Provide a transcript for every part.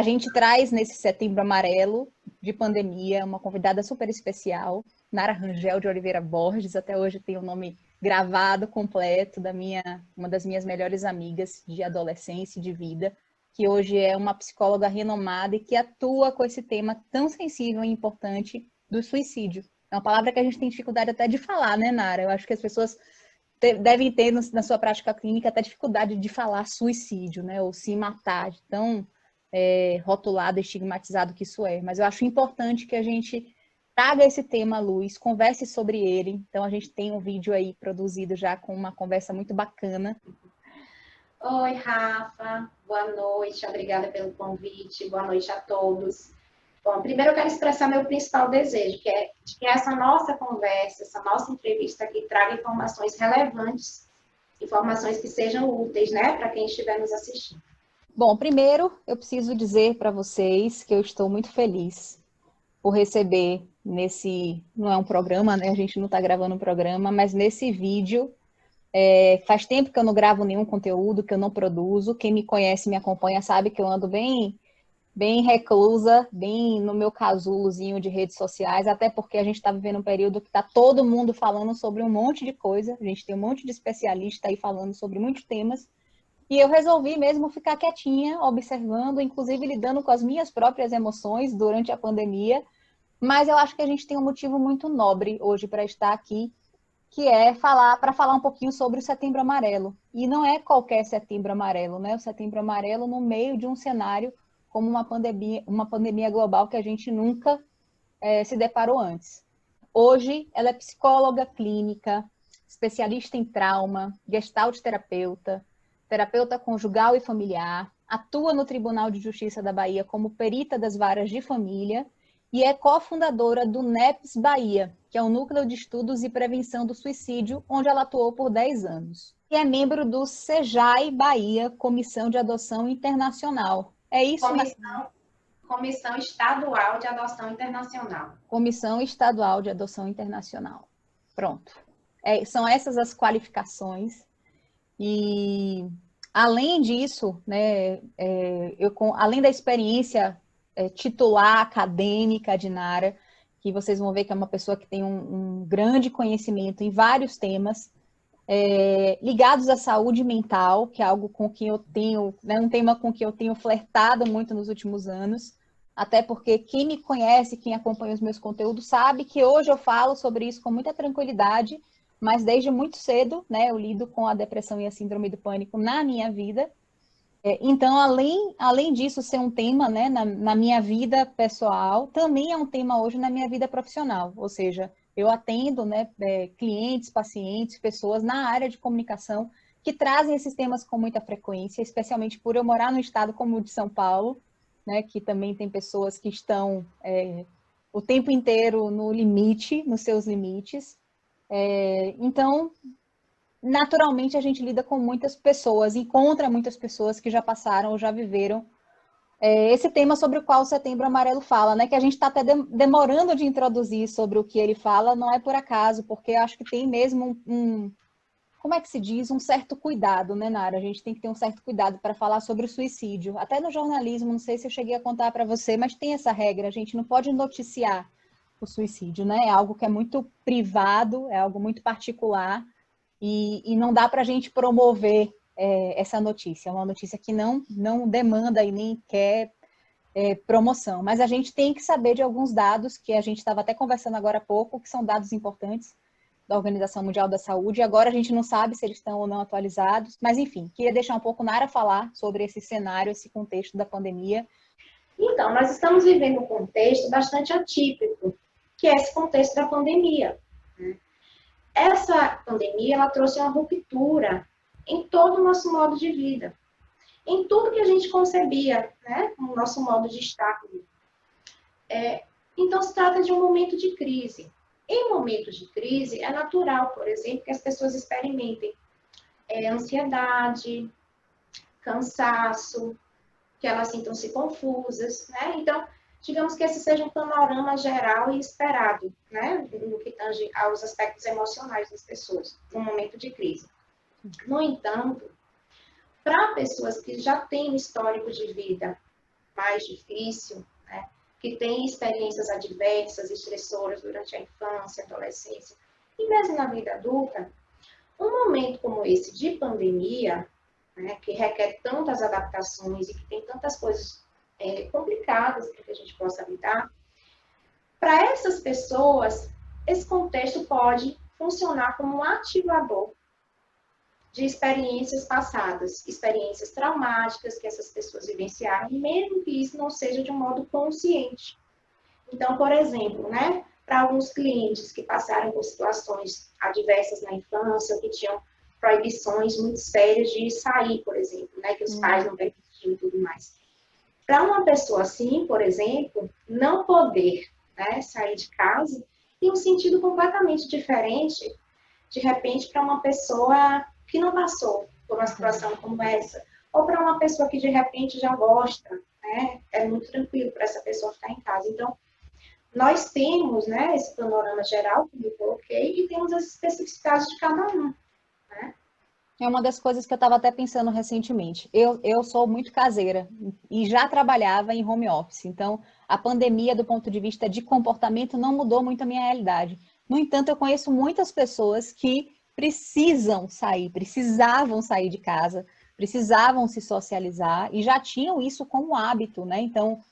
A gente traz nesse Setembro Amarelo de pandemia uma convidada super especial, Nara Rangel de Oliveira Borges, até hoje tem o nome gravado completo uma das minhas melhores amigas de adolescência e de vida, que hoje é uma psicóloga renomada e que atua com esse tema tão sensível e importante do suicídio. É uma palavra que a gente tem dificuldade até de falar, né, Nara? Eu acho que as pessoas devem ter na sua prática clínica até dificuldade de falar suicídio, né? Ou se matar, de tão rotulado, estigmatizado que isso é. Mas eu acho importante que a gente traga esse tema à luz, converse sobre ele. Então a gente tem um vídeo aí produzido já com uma conversa muito bacana. Oi, Rafa. Boa noite. Obrigada pelo convite. Boa noite a todos. Bom, primeiro eu quero expressar meu principal desejo, que é de que essa nossa conversa, essa nossa entrevista aqui traga informações relevantes, informações que sejam úteis, né, para quem estiver nos assistindo. Bom, primeiro eu preciso dizer para vocês que eu estou muito feliz por receber não é um programa, né? A gente não está gravando um programa, mas nesse vídeo, faz tempo que eu não gravo nenhum conteúdo, que eu não produzo. Quem me conhece, me acompanha, sabe que eu ando bem reclusa, bem no meu casulozinho de redes sociais, até porque a gente está vivendo um período que está todo mundo falando sobre um monte de coisa, a gente tem um monte de especialista aí falando sobre muitos temas, e eu resolvi mesmo ficar quietinha, observando, inclusive lidando com as minhas próprias emoções durante a pandemia, mas eu acho que a gente tem um motivo muito nobre hoje para estar aqui, que é para falar um pouquinho sobre o Setembro Amarelo. E não é qualquer Setembro Amarelo, né? O Setembro Amarelo no meio de um cenário como uma pandemia global que a gente nunca se deparou antes. Hoje, ela é psicóloga clínica, especialista em trauma, gestalt terapeuta, terapeuta conjugal e familiar, atua no Tribunal de Justiça da Bahia como perita das varas de família e é cofundadora do NEPS Bahia, que é o Núcleo de Estudos e Prevenção do Suicídio, onde ela atuou por 10 anos. E é membro do SEJAI Bahia, Comissão de Adoção Internacional. É isso, Comissão Estadual de Adoção Internacional. Comissão Estadual de Adoção Internacional. Pronto. São essas as qualificações. E, além disso, né, além da experiência titular acadêmica de Nara, que vocês vão ver que é uma pessoa que tem um grande conhecimento em vários temas, ligados à saúde mental, que é algo com que eu tenho, né, um tema com que eu tenho flertado muito nos últimos anos, até porque quem me conhece, quem acompanha os meus conteúdos, sabe que hoje eu falo sobre isso com muita tranquilidade, mas desde muito cedo, né, eu lido com a depressão e a síndrome do pânico na minha vida. Então, além disso ser um tema, né, na minha vida pessoal, também é um tema hoje na minha vida profissional, ou seja, eu atendo, né, clientes, pacientes, pessoas na área de comunicação que trazem esses temas com muita frequência, especialmente por eu morar num estado como o de São Paulo, né, que também tem pessoas que estão o tempo inteiro no limite, nos seus limites. Então, naturalmente, a gente lida com muitas pessoas, encontra muitas pessoas que já passaram ou já viveram esse tema sobre o qual o Setembro Amarelo fala, né? Que a gente está até demorando de introduzir sobre o que ele fala, não é por acaso, porque eu acho que tem mesmo como é que se diz? Um certo cuidado, né, Nara? A gente tem que ter um certo cuidado para falar sobre o suicídio. Até no jornalismo, não sei se eu cheguei a contar para você, mas tem essa regra, a gente não pode noticiar o suicídio, né? É algo que é muito privado, é algo muito particular, e não dá para a gente promover essa notícia. É uma notícia que não demanda e nem quer promoção. Mas a gente tem que saber de alguns dados que a gente estava até conversando agora há pouco, que são dados importantes da Organização Mundial da Saúde. Agora a gente não sabe se eles estão ou não atualizados, mas enfim, queria deixar um pouco Nara falar sobre esse cenário, esse contexto da pandemia. Então, nós estamos vivendo um contexto bastante atípico, que é esse contexto da pandemia. Essa pandemia, ela trouxe uma ruptura em todo o nosso modo de vida, em tudo que a gente concebia, né, como nosso modo de estar. Então, se trata de um momento de crise. Em momentos de crise, é natural, por exemplo, que as pessoas experimentem ansiedade, cansaço, que elas sintam-se confusas, né? Então, digamos que esse seja um panorama geral e esperado, né? No que tange aos aspectos emocionais das pessoas, no momento de crise. No entanto, para pessoas que já têm um histórico de vida mais difícil, né, que tem experiências adversas, estressoras durante a infância, adolescência e mesmo na vida adulta, um momento como esse de pandemia, né, que requer tantas adaptações e que tem tantas coisas complicadas para que a gente possa lidar, para essas pessoas, esse contexto pode funcionar como um ativador de experiências passadas, experiências traumáticas que essas pessoas vivenciaram, mesmo que isso não seja de um modo consciente. Então, por exemplo, né, para alguns clientes que passaram por situações adversas na infância, ou que tinham proibições muito sérias de sair, por exemplo, né, que os pais não permitiam e tudo mais. Para uma pessoa assim, por exemplo, não poder, né, sair de casa tem um sentido completamente diferente, de repente, para uma pessoa que não passou por uma situação como essa, ou para uma pessoa que de repente já gosta, né, é muito tranquilo para essa pessoa ficar em casa. Então, nós temos, né, esse panorama geral, como eu coloquei, e temos as especificidades de cada um, né? É uma das coisas que eu estava até pensando recentemente. Eu sou muito caseira e já trabalhava em home office. Então, a pandemia, do ponto de vista de comportamento, não mudou muito a minha realidade. No entanto, eu conheço muitas pessoas que precisavam sair de casa, precisavam se socializar e já tinham isso como hábito, né? Então,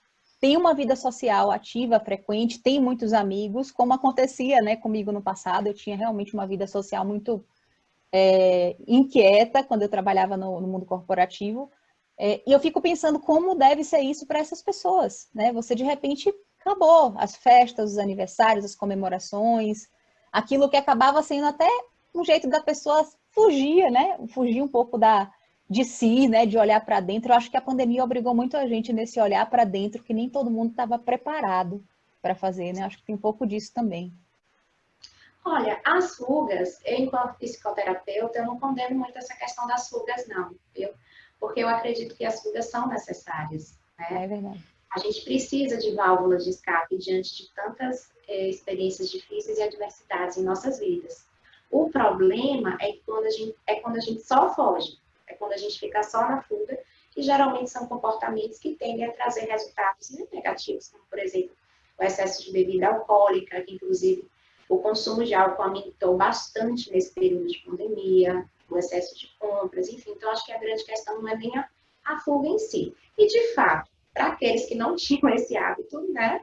tem uma vida social ativa, frequente, tem muitos amigos, como acontecia, né, comigo no passado. Eu tinha realmente uma vida social muito inquieta quando eu trabalhava no mundo corporativo. E eu fico pensando como deve ser isso para essas pessoas, né? Você, de repente, acabou as festas, os aniversários, as comemorações, aquilo que acabava sendo até um jeito da pessoa fugir, né? Fugir um pouco de si, né? De olhar para dentro. Eu acho que a pandemia obrigou muito a gente nesse olhar para dentro, que nem todo mundo estava preparado para fazer, né? Acho que tem um pouco disso também. Olha, as fugas, eu, enquanto psicoterapeuta, eu não condeno muito essa questão das fugas, não, viu? Porque eu acredito que as fugas são necessárias, né? É verdade. A gente precisa de válvulas de escape diante de tantas experiências difíceis e adversidades em nossas vidas. O problema é que quando a gente só foge, é quando a gente fica só na fuga, e geralmente são comportamentos que tendem a trazer resultados negativos, como, por exemplo, o excesso de bebida alcoólica, que inclusive o consumo de álcool aumentou bastante nesse período de pandemia, o excesso de compras, enfim. Então, acho que a grande questão não é nem a fuga em si. E, de fato, para aqueles que não tinham esse hábito, né,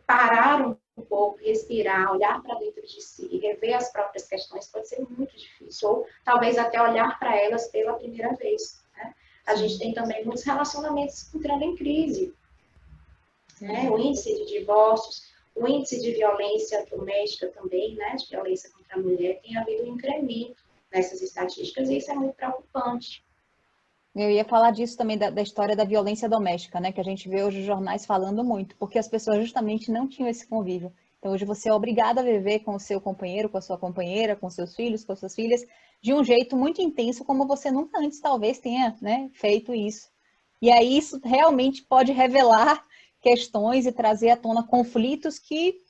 parar um pouco, respirar, olhar para dentro de si e rever as próprias questões pode ser muito difícil, ou talvez até olhar para elas pela primeira vez, né? A gente tem também muitos relacionamentos entrando em crise, né? O índice de divórcios, o índice de violência doméstica também, né, de violência contra a mulher, tem havido um incremento nessas estatísticas e isso é muito preocupante. Eu ia falar disso também, da história da violência doméstica, né? Que a gente vê hoje os jornais falando muito, porque as pessoas justamente não tinham esse convívio. Então, hoje você é obrigada a viver com o seu companheiro, com a sua companheira, com seus filhos, com suas filhas, de um jeito muito intenso, como você nunca antes talvez tenha, né, feito isso. E aí isso realmente pode revelar questões e trazer à tona conflitos que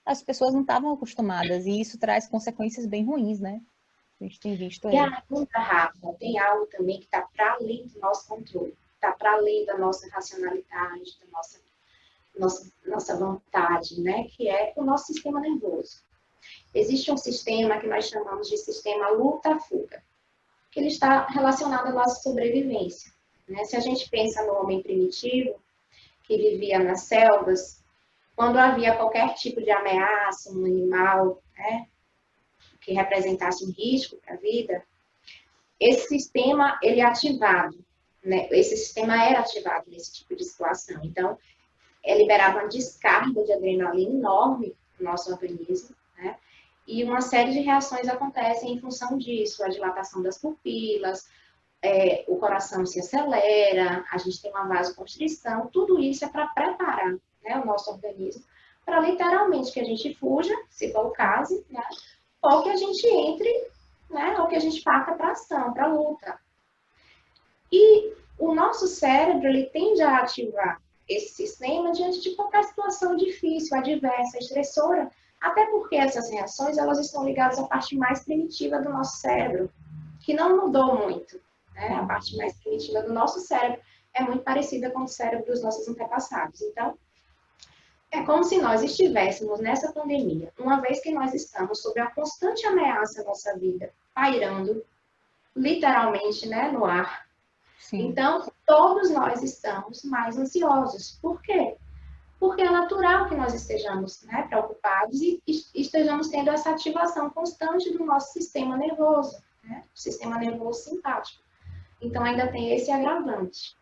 as pessoas não estavam acostumadas. E isso traz consequências bem ruins, né? A gente tem visto E aí. a segunda, Rafa, tem algo também que está para além do nosso controle, está para além da nossa racionalidade, da nossa vontade, né? Que é o nosso sistema nervoso. Existe um sistema que nós chamamos de sistema luta-fuga, que ele está relacionado à nossa sobrevivência, né? Se a gente pensa no homem primitivo, que vivia nas selvas, quando havia qualquer tipo de ameaça, um animal, né, que representasse um risco para a vida, esse sistema ele é ativado, né? Esse sistema era ativado nesse tipo de situação. Então, é liberada uma descarga de adrenalina enorme no nosso organismo, né? E uma série de reações acontecem em função disso, a dilatação das pupilas, o coração se acelera, a gente tem uma vasoconstrição, tudo isso é para preparar, né, o nosso organismo para literalmente que a gente fuja, se for o caso, né, ou que a gente entre, né, ou que a gente parta para ação, para luta. E o nosso cérebro, ele tende a ativar esse sistema diante de qualquer situação difícil, adversa, estressora, até porque essas reações, elas estão ligadas à parte mais primitiva do nosso cérebro, que não mudou muito, né? A parte mais primitiva do nosso cérebro é muito parecida com o cérebro dos nossos antepassados. Então, é como se nós estivéssemos nessa pandemia, uma vez que nós estamos sob a constante ameaça à nossa vida, pairando, literalmente, né, no ar. Sim. Então, todos nós estamos mais ansiosos. Por quê? Porque é natural que nós estejamos, né, preocupados e estejamos tendo essa ativação constante do nosso sistema nervoso, né, o sistema nervoso simpático. Então, ainda tem esse agravante.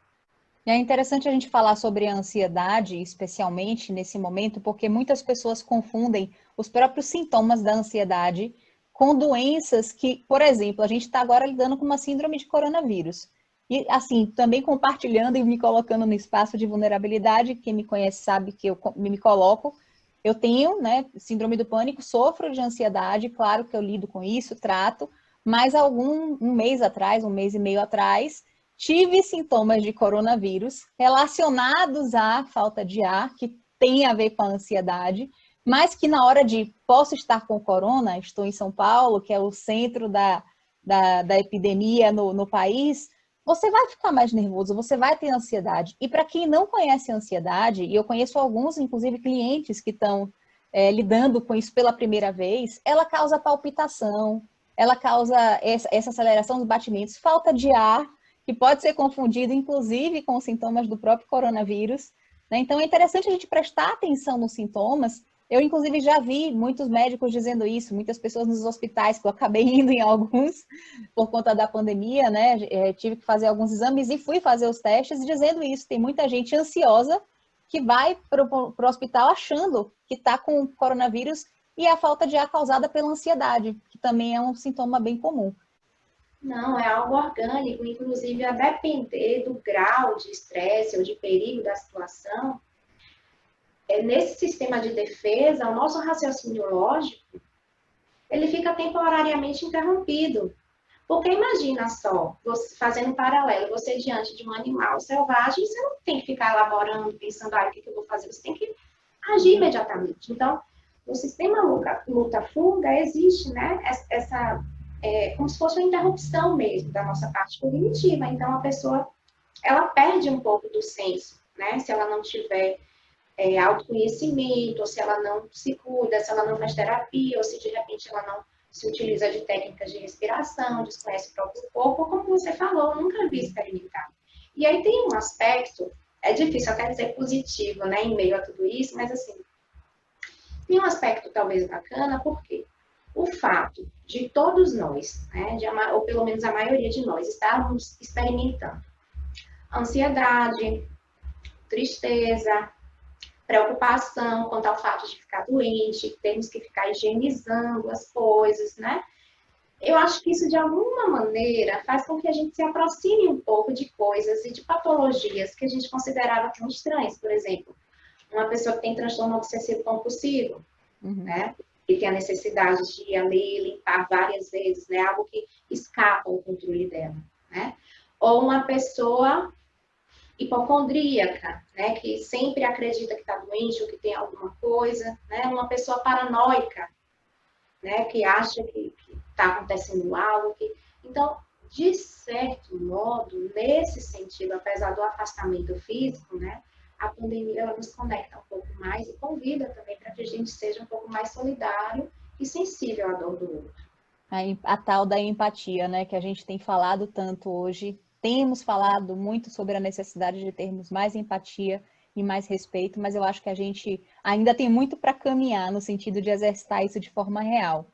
E é interessante a gente falar sobre a ansiedade, especialmente nesse momento, porque muitas pessoas confundem os próprios sintomas da ansiedade com doenças que, por exemplo, a gente está agora lidando com uma síndrome de coronavírus. E, assim, também compartilhando e me colocando no espaço de vulnerabilidade, quem me conhece sabe que eu me coloco. Eu tenho, né, síndrome do pânico, sofro de ansiedade, claro que eu lido com isso, trato, mas um mês atrás, um mês e meio atrás, tive sintomas de coronavírus relacionados à falta de ar, que tem a ver com a ansiedade, mas que na hora de posso estar com corona, estou em São Paulo, que é o centro da epidemia no país, você vai ficar mais nervoso, você vai ter ansiedade. E para quem não conhece a ansiedade, e eu conheço alguns, inclusive clientes que estão lidando com isso pela primeira vez, ela causa palpitação, ela causa essa aceleração dos batimentos, falta de ar, que pode ser confundido, inclusive, com os sintomas do próprio coronavírus. Né? Então, é interessante a gente prestar atenção nos sintomas. Eu, inclusive, já vi muitos médicos dizendo isso, muitas pessoas nos hospitais, que eu acabei indo em alguns por conta da pandemia, né? Tive que fazer alguns exames e fui fazer os testes dizendo isso. Tem muita gente ansiosa que vai para o hospital achando que está com coronavírus e a falta de ar causada pela ansiedade, que também é um sintoma bem comum. Não, é algo orgânico, inclusive a depender do grau de estresse ou de perigo da situação, nesse sistema de defesa, o nosso raciocínio lógico, ele fica temporariamente interrompido. Porque imagina só, você, fazendo um paralelo, você diante de um animal selvagem, você não tem que ficar elaborando, pensando, o que eu vou fazer? Você tem que agir imediatamente. Então, no sistema luta-fuga existe, né, como se fosse uma interrupção mesmo da nossa parte cognitiva. Então, a pessoa, ela perde um pouco do senso, né, se ela não tiver autoconhecimento, ou se ela não se cuida, se ela não faz terapia, ou se de repente ela não se utiliza de técnicas de respiração, desconhece o próprio corpo, como você falou, nunca vi experimentar. E aí tem um aspecto, é difícil até dizer positivo, né, em meio a tudo isso, mas assim, tem um aspecto talvez bacana, porque o fato de todos nós, né, ou pelo menos a maioria de nós, estarmos experimentando ansiedade, tristeza, preocupação quanto ao fato de ficar doente, termos que ficar higienizando as coisas, né? Eu acho que isso, de alguma maneira, faz com que a gente se aproxime um pouco de coisas e de patologias que a gente considerava tão estranhas. Por exemplo, uma pessoa que tem transtorno obsessivo compulsivo, né? E tem a necessidade de ir ali limpar várias vezes, né? Algo que escapa ao controle dela, né? Ou uma pessoa hipocondríaca, né, que sempre acredita que está doente ou que tem alguma coisa, né, uma pessoa paranoica, né, que acha que está acontecendo algo. Então, de certo modo, nesse sentido, apesar do afastamento físico, né, a pandemia ela nos conecta um pouco mais e convida também para que a gente seja um pouco mais solidário e sensível à dor do outro. A tal da empatia, né, que a gente tem falado tanto hoje. Temos falado muito sobre a necessidade de termos mais empatia e mais respeito, mas eu acho que a gente ainda tem muito para caminhar no sentido de exercitar isso de forma real.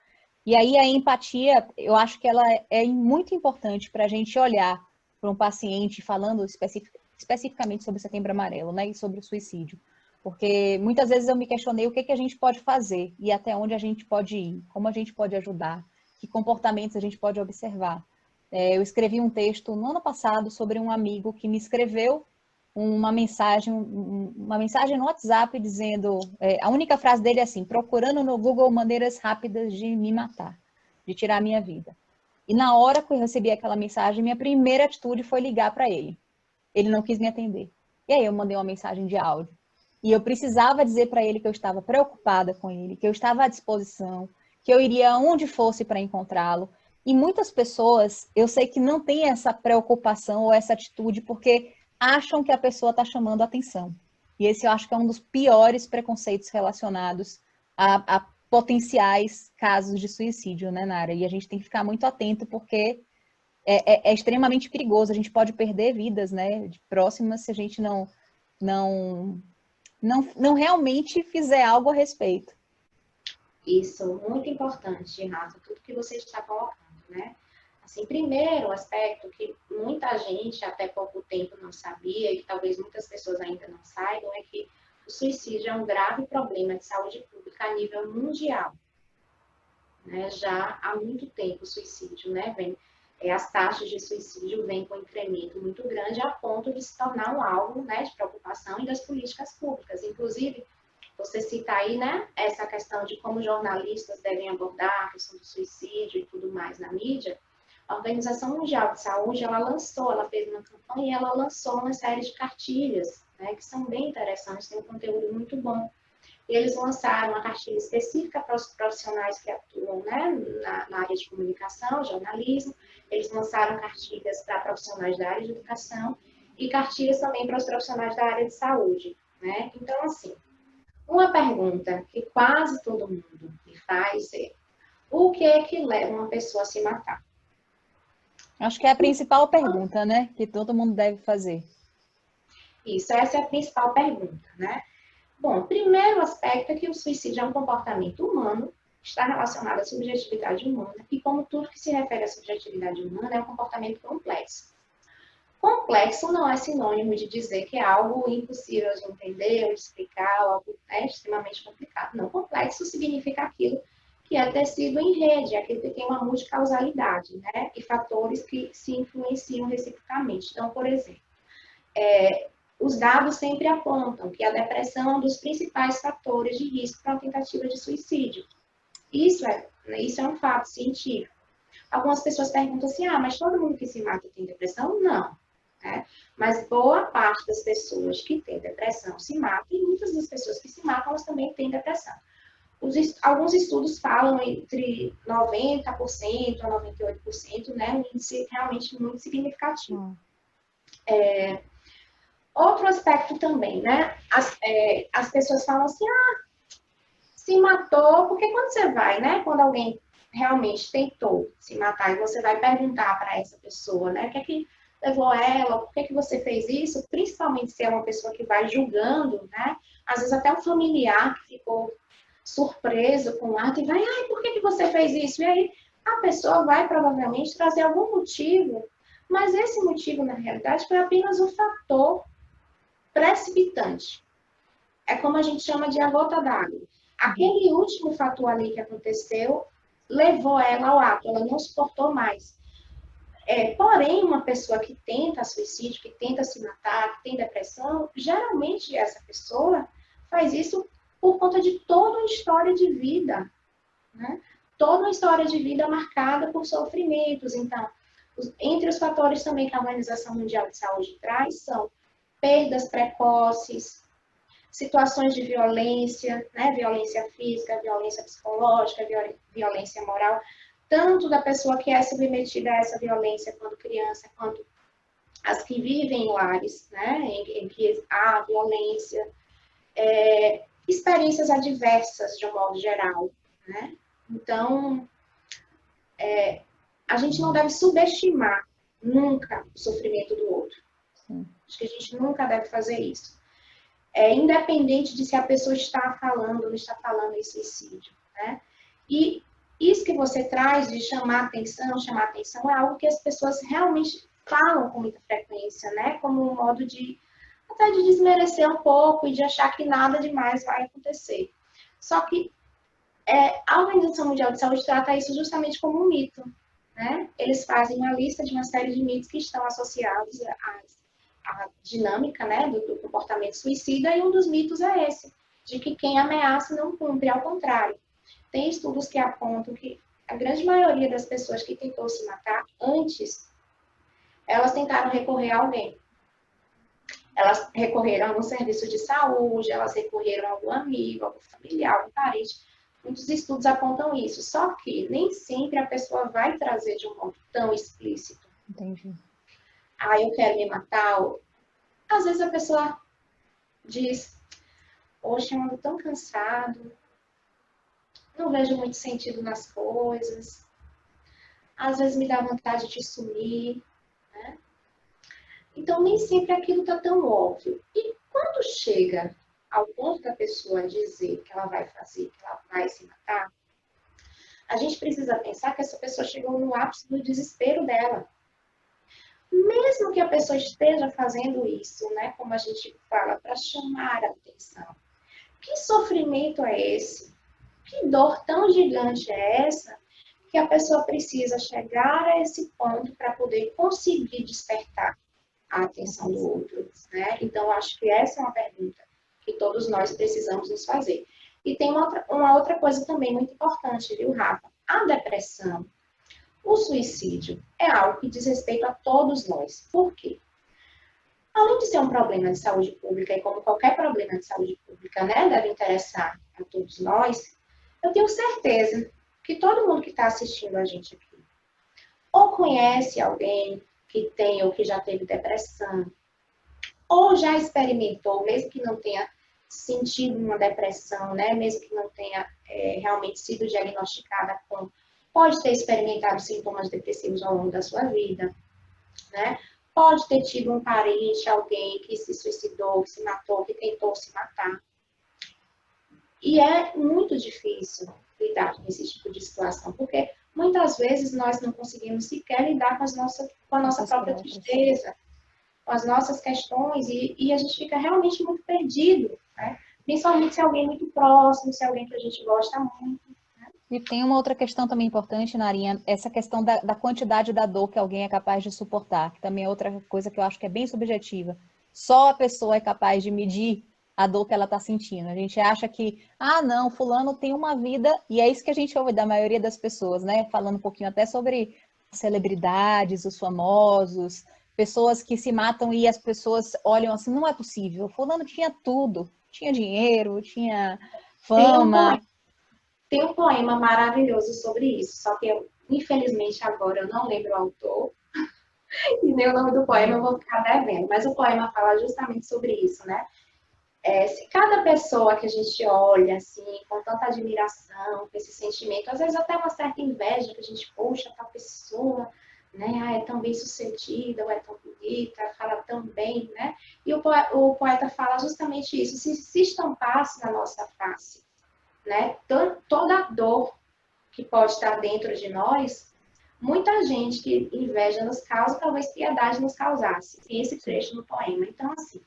E aí a empatia, eu acho que ela é muito importante para a gente olhar para um paciente falando especificamente sobre o Setembro Amarelo, né, e sobre o suicídio. Porque muitas vezes eu me questionei o que a gente pode fazer e até onde a gente pode ir, como a gente pode ajudar, que comportamentos a gente pode observar. Eu escrevi um texto no ano passado sobre um amigo que me escreveu uma mensagem no WhatsApp dizendo, a única frase dele é assim: procurando no Google maneiras rápidas de me matar, de tirar a minha vida. E na hora que eu recebi aquela mensagem, minha primeira atitude foi ligar para ele. Ele não quis me atender. E aí eu mandei uma mensagem de áudio. E eu precisava dizer para ele que eu estava preocupada com ele, que eu estava à disposição, que eu iria aonde fosse para encontrá-lo. E muitas pessoas, eu sei que não têm essa preocupação ou essa atitude, porque acham que a pessoa está chamando a atenção. E esse eu acho que é um dos piores preconceitos relacionados a potenciais casos de suicídio, né, Nara? E a gente tem que ficar muito atento porque é extremamente perigoso. A gente pode perder vidas, né, de próximas se a gente não, não realmente fizer algo a respeito. Isso, muito importante, Rafa, tudo que você está colocando, né? Assim, primeiro aspecto que muita gente até pouco tempo não sabia, e que talvez muitas pessoas ainda não saibam, é que o suicídio é um grave problema de saúde pública a nível mundial. Né? Já há muito tempo o suicídio, né? As taxas de suicídio vêm com um incremento muito grande a ponto de se tornar um alvo, né, de preocupação e das políticas públicas. Inclusive, você cita aí, né, essa questão de como jornalistas devem abordar a questão do suicídio e tudo mais na mídia. A Organização Mundial de Saúde, ela fez uma campanha e ela lançou uma série de cartilhas, né, que são bem interessantes, tem um conteúdo muito bom. E eles lançaram uma cartilha específica para os profissionais que atuam, né, na área de comunicação, jornalismo. Eles lançaram cartilhas para profissionais da área de educação e cartilhas também para os profissionais da área de saúde. Né? Então, assim, uma pergunta que quase todo mundo me faz é: o que é que leva uma pessoa a se matar? Acho que é a principal pergunta, né, que todo mundo deve fazer. Isso, essa é a principal pergunta, né? Bom, primeiro aspecto é que o suicídio é um comportamento humano, está relacionado à subjetividade humana, e como tudo que se refere à subjetividade humana, é um comportamento complexo. Complexo não é sinônimo de dizer que é algo impossível de entender ou de explicar, ou algo extremamente complicado. Não, complexo significa aquilo que é tecido em rede, aquilo que tem uma multicausalidade, né? E fatores que se influenciam reciprocamente. Então, por exemplo, os dados sempre apontam que a depressão é um dos principais fatores de risco para uma tentativa de suicídio. Isso é um fato científico. Algumas pessoas perguntam assim, mas todo mundo que se mata tem depressão? Não. Né? Mas boa parte das pessoas que têm depressão se matam, e muitas das pessoas que se matam, elas também têm depressão. Alguns estudos falam entre 90% a 98%, né? Um índice realmente muito significativo. Outro aspecto também, né? As pessoas falam assim, se matou, porque quando você vai, né? Quando alguém realmente tentou se matar e você vai perguntar para essa pessoa, né? O que é que levou ela? Por que é que você fez isso? Principalmente se é uma pessoa que vai julgando, né? Às vezes até um familiar que ficou surpreso com o ato e vai, por que você fez isso? E aí a pessoa vai provavelmente trazer algum motivo, mas esse motivo, na realidade, foi apenas um fator precipitante. É como a gente chama de a gota d'água. Aquele último fator ali que aconteceu levou ela ao ato, ela não suportou mais. Porém, uma pessoa que tenta suicídio, que tenta se matar, que tem depressão, geralmente essa pessoa faz isso por conta de toda uma história de vida, né? Toda uma história de vida marcada por sofrimentos. Então, entre os fatores também que a Organização Mundial de Saúde traz são perdas precoces, situações de violência, né? Violência física, violência psicológica, violência moral, tanto da pessoa que é submetida a essa violência quando criança, quanto as que vivem em lares, né? em que há violência, experiências adversas de um modo geral, né? Então, a gente não deve subestimar nunca o sofrimento do outro. Acho que a gente nunca deve fazer isso. Independente de se a pessoa está falando ou não está falando em suicídio, né? E isso que você traz de chamar atenção é algo que as pessoas realmente falam com muita frequência, né? Como um modo até de desmerecer um pouco e de achar que nada demais vai acontecer. Só que a Organização Mundial de Saúde trata isso justamente como um mito, né? Eles fazem uma lista de uma série de mitos que estão associados a dinâmica, né, do comportamento suicida, e um dos mitos é esse, de que quem ameaça não cumpre, ao contrário. Tem estudos que apontam que a grande maioria das pessoas que tentou se matar antes, elas tentaram recorrer a alguém. Elas recorreram a algum serviço de saúde, elas recorreram a algum amigo, algum familiar, algum parente. Muitos estudos apontam isso, só que nem sempre a pessoa vai trazer de um modo tão explícito. Entendi. Eu quero me matar, Às vezes a pessoa diz, hoje eu ando tão cansado, não vejo muito sentido nas coisas, às vezes me dá vontade de sumir, né? Então, nem sempre aquilo está tão óbvio. E quando chega ao ponto da pessoa dizer que ela vai fazer, que ela vai se matar, a gente precisa pensar que essa pessoa chegou no ápice do desespero dela. Mesmo que a pessoa esteja fazendo isso, né, como a gente fala, para chamar a atenção. Que sofrimento é esse? Que dor tão gigante é essa que a pessoa precisa chegar a esse ponto para poder conseguir despertar a atenção do outro, né? Então, acho que essa é uma pergunta que todos nós precisamos nos fazer. E tem uma outra coisa também muito importante, viu, Rafa? A depressão, o suicídio, é algo que diz respeito a todos nós. Por quê? Além de ser um problema de saúde pública, e como qualquer problema de saúde pública, né, deve interessar a todos nós, eu tenho certeza que todo mundo que está assistindo a gente aqui, ou conhece alguém que tem ou que já teve depressão, ou já experimentou, mesmo que não tenha sentido uma depressão, né, mesmo que não tenha realmente sido diagnosticada com, pode ter experimentado sintomas depressivos ao longo da sua vida, né? Pode ter tido um parente, alguém que se suicidou, que se matou, que tentou se matar. E é muito difícil lidar com esse tipo de situação, porque muitas vezes nós não conseguimos sequer lidar com a nossa própria tristeza, com as nossas questões, e a gente fica realmente muito perdido, né? Principalmente se é alguém muito próximo, se é alguém que a gente gosta muito. E tem uma outra questão também importante, Narinha, essa questão da quantidade da dor que alguém é capaz de suportar, que também é outra coisa que eu acho que é bem subjetiva. Só a pessoa é capaz de medir a dor que ela está sentindo. A gente acha que, não, fulano tem uma vida, e é isso que a gente ouve da maioria das pessoas, né? Falando um pouquinho até sobre celebridades, os famosos, pessoas que se matam e as pessoas olham assim, não é possível. Fulano tinha tudo, tinha dinheiro, tinha fama. Tem um poema maravilhoso sobre isso, só que infelizmente agora eu não lembro o autor e nem o nome do poema, eu vou ficar devendo. Mas o poema fala justamente sobre isso, né? Se cada pessoa que a gente olha assim, com tanta admiração, com esse sentimento, às vezes até uma certa inveja, que a gente, poxa, tal pessoa, né, é tão bem sucedida, ou é tão bonita, fala tão bem, né? E o poeta fala justamente isso, se estampasse na nossa face, né? Toda a dor que pode estar dentro de nós, muita gente que inveja nos causa, talvez piedade nos causasse. Tem esse trecho no poema. Então, assim,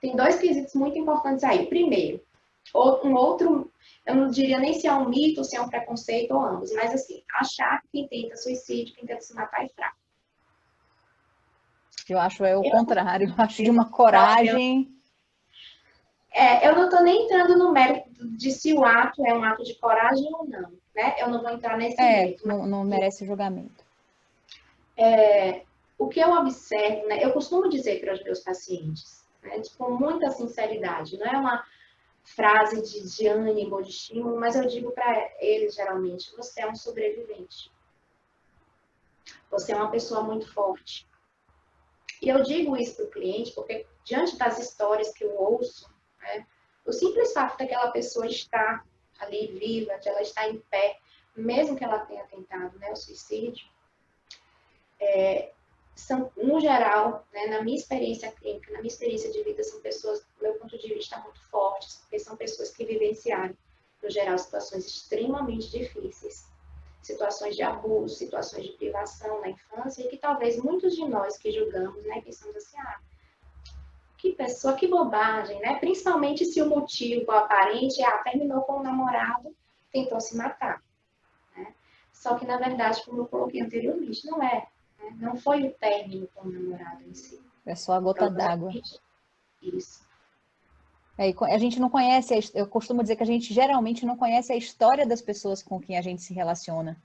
tem dois quesitos muito importantes aí. Primeiro, um outro, eu não diria nem se é um mito, ou se é um preconceito, ou ambos, mas assim, achar que quem tenta suicídio, quem tenta se matar é fraco. Eu acho o contrário, eu acho de uma coragem. Eu não estou nem entrando no mérito de se o ato é um ato de coragem ou não, né? Eu não vou entrar nesse mérito. Não merece julgamento. O que eu observo, né? Eu costumo dizer para os meus pacientes, né, com muita sinceridade, não é uma frase de ânimo ou de estímulo, mas eu digo para eles, geralmente, você é um sobrevivente. Você é uma pessoa muito forte. E eu digo isso para o cliente porque, diante das histórias que eu ouço, né, o simples fato daquela pessoa estar ali viva, de ela estar em pé, mesmo que ela tenha tentado, né, o suicídio, são, no geral, né, na minha experiência clínica, na minha experiência de vida, são pessoas, do meu ponto de vista, muito fortes, porque são pessoas que vivenciaram, no geral, situações extremamente difíceis, situações de abuso, situações de privação na infância, e que talvez muitos de nós que julgamos, né, pensamos assim, que pessoa, que bobagem, né? Principalmente se o motivo aparente terminou com o namorado, tentou se matar, né? Só que, na verdade, como eu coloquei anteriormente, não é. Né? Não foi o término com o namorado em si. É só a gota d'água. Isso. A gente não conhece, eu costumo dizer que a gente geralmente não conhece a história das pessoas com quem a gente se relaciona.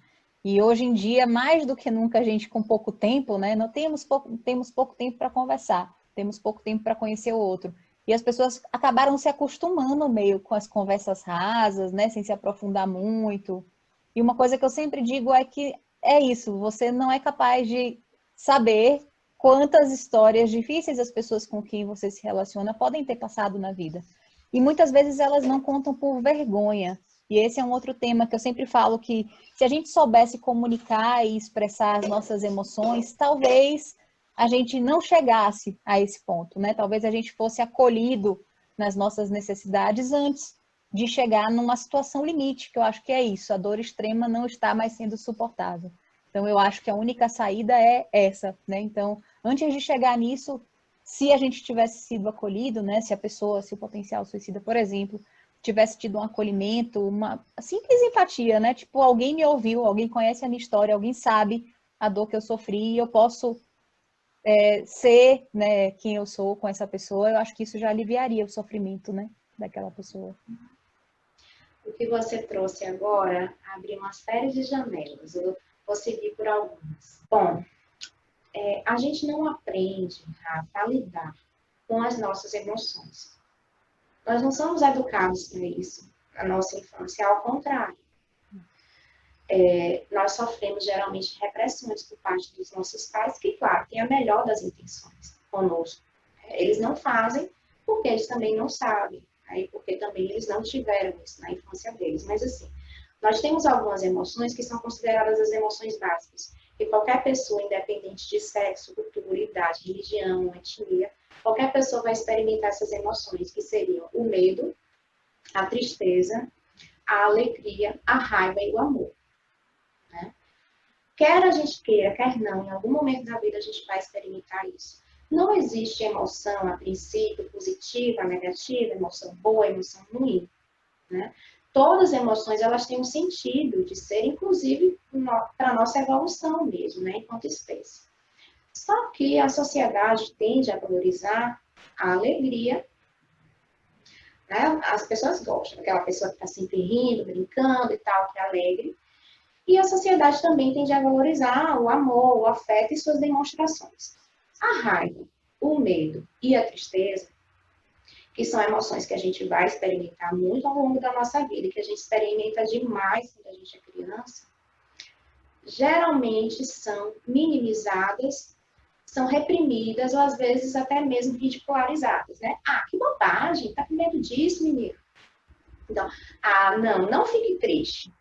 E hoje em dia, mais do que nunca, a gente com pouco tempo, né? Não temos pouco tempo para conversar, temos pouco tempo para conhecer o outro. E as pessoas acabaram se acostumando meio com as conversas rasas, né? Sem se aprofundar muito. E uma coisa que eu sempre digo é que é isso, você não é capaz de saber quantas histórias difíceis as pessoas com quem você se relaciona podem ter passado na vida. E muitas vezes elas não contam por vergonha. E esse é um outro tema que eu sempre falo, que se a gente soubesse comunicar e expressar as nossas emoções, talvez a gente não chegasse a esse ponto, né? Talvez a gente fosse acolhido nas nossas necessidades antes de chegar numa situação limite, que eu acho que é isso, a dor extrema não está mais sendo suportável. Então, eu acho que a única saída é essa, né? Então, antes de chegar nisso, se a gente tivesse sido acolhido, né? Se a pessoa, se o potencial suicida, por exemplo, tivesse tido um acolhimento, uma simples empatia, né? Tipo, alguém me ouviu, alguém conhece a minha história, alguém sabe a dor que eu sofri e eu posso ser, né, quem eu sou com essa pessoa, eu acho que isso já aliviaria o sofrimento, né, daquela pessoa. O que você trouxe agora abre uma série de janelas. Eu vou seguir por algumas. Bom, a gente não aprende, Rafa, a lidar com as nossas emoções. Nós não somos educados para isso na nossa infância, ao contrário. Nós sofremos geralmente repressões por parte dos nossos pais, que, claro, tem a melhor das intenções conosco. Eles não fazem porque eles também não sabem, aí porque também eles não tiveram isso na infância deles. Mas, assim, nós temos algumas emoções que são consideradas as emoções básicas, que qualquer pessoa, independente de sexo, cultura, idade, religião, etnia, qualquer pessoa vai experimentar essas emoções, que seriam o medo, a tristeza, a alegria, a raiva e o amor. Né? Quer a gente queira, quer não, em algum momento da vida a gente vai experimentar isso. Não existe emoção, a princípio, positiva, negativa, emoção boa, emoção ruim. Né? Todas as emoções, elas têm um sentido de ser, inclusive, para a nossa evolução mesmo, né, enquanto espécie. Só que a sociedade tende a valorizar a alegria, né? As pessoas gostam daquela pessoa que está sempre rindo, brincando e tal, que é alegre. E a sociedade também tende a valorizar o amor, o afeto e suas demonstrações. A raiva, o medo e a tristeza, que são emoções que a gente vai experimentar muito ao longo da nossa vida, que a gente experimenta demais quando a gente é criança, geralmente são minimizadas, são reprimidas ou às vezes até mesmo ridicularizadas, né? Ah, que bobagem, tá com medo disso, menino? Então, não fique triste.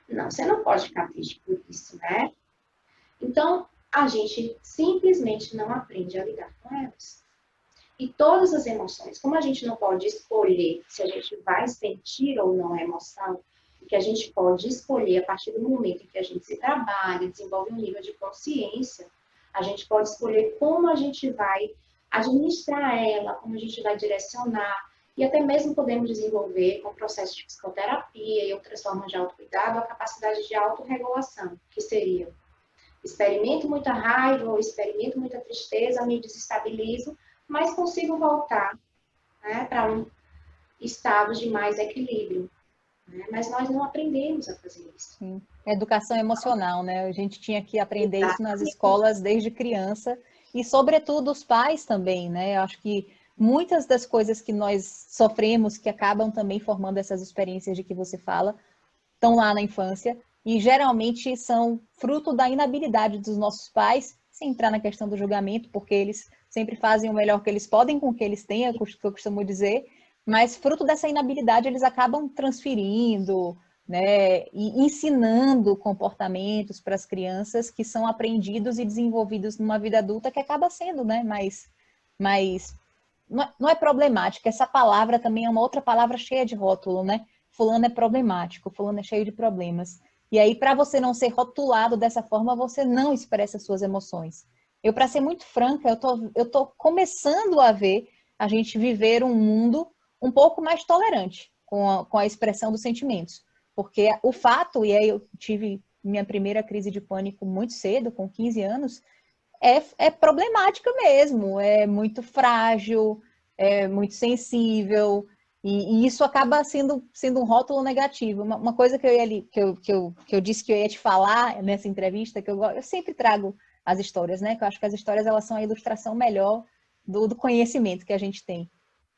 Não, você não pode ficar triste por isso, né? Então, a gente simplesmente não aprende a lidar com elas. E todas as emoções, como a gente não pode escolher se a gente vai sentir ou não a emoção, o que a gente pode escolher a partir do momento em que a gente se trabalha, desenvolve um nível de consciência, a gente pode escolher como a gente vai administrar ela, como a gente vai direcionar, e até mesmo podemos desenvolver, com o processo de psicoterapia e outras formas de autocuidado, a capacidade de autorregulação, que seria: experimento muita raiva ou experimento muita tristeza, me desestabilizo, mas consigo voltar, né, para um estado de mais equilíbrio. Né? Mas nós não aprendemos a fazer isso. Sim. Educação emocional, né? A gente tinha que aprender isso nas Exatamente. escolas desde criança e, sobretudo, os pais também, né? Eu acho que muitas das coisas que nós sofremos, que acabam também formando essas experiências de que você fala, estão lá na infância e geralmente são fruto da inabilidade dos nossos pais, sem entrar na questão do julgamento, porque eles sempre fazem o melhor que eles podem com o que eles têm, é o que eu costumo dizer, mas fruto dessa inabilidade eles acabam transferindo, né, e ensinando comportamentos para as crianças que são aprendidos e desenvolvidos numa vida adulta que acaba sendo, né, mais não é problemática. Essa palavra também é uma outra palavra cheia de rótulo, né? Fulano é problemático, fulano é cheio de problemas. E aí, para você não ser rotulado dessa forma, você não expressa suas emoções. Eu, para ser muito franca, eu tô começando a ver a gente viver um mundo um pouco mais tolerante com a expressão dos sentimentos. Porque o fato, e aí eu tive minha primeira crise de pânico muito cedo, com 15 anos, é problemática mesmo, é muito frágil, é muito sensível, e isso acaba sendo um rótulo negativo. Uma coisa que eu disse que eu ia te falar nessa entrevista, que eu sempre trago as histórias, né? Que eu acho que as histórias elas são a ilustração melhor do conhecimento que a gente tem.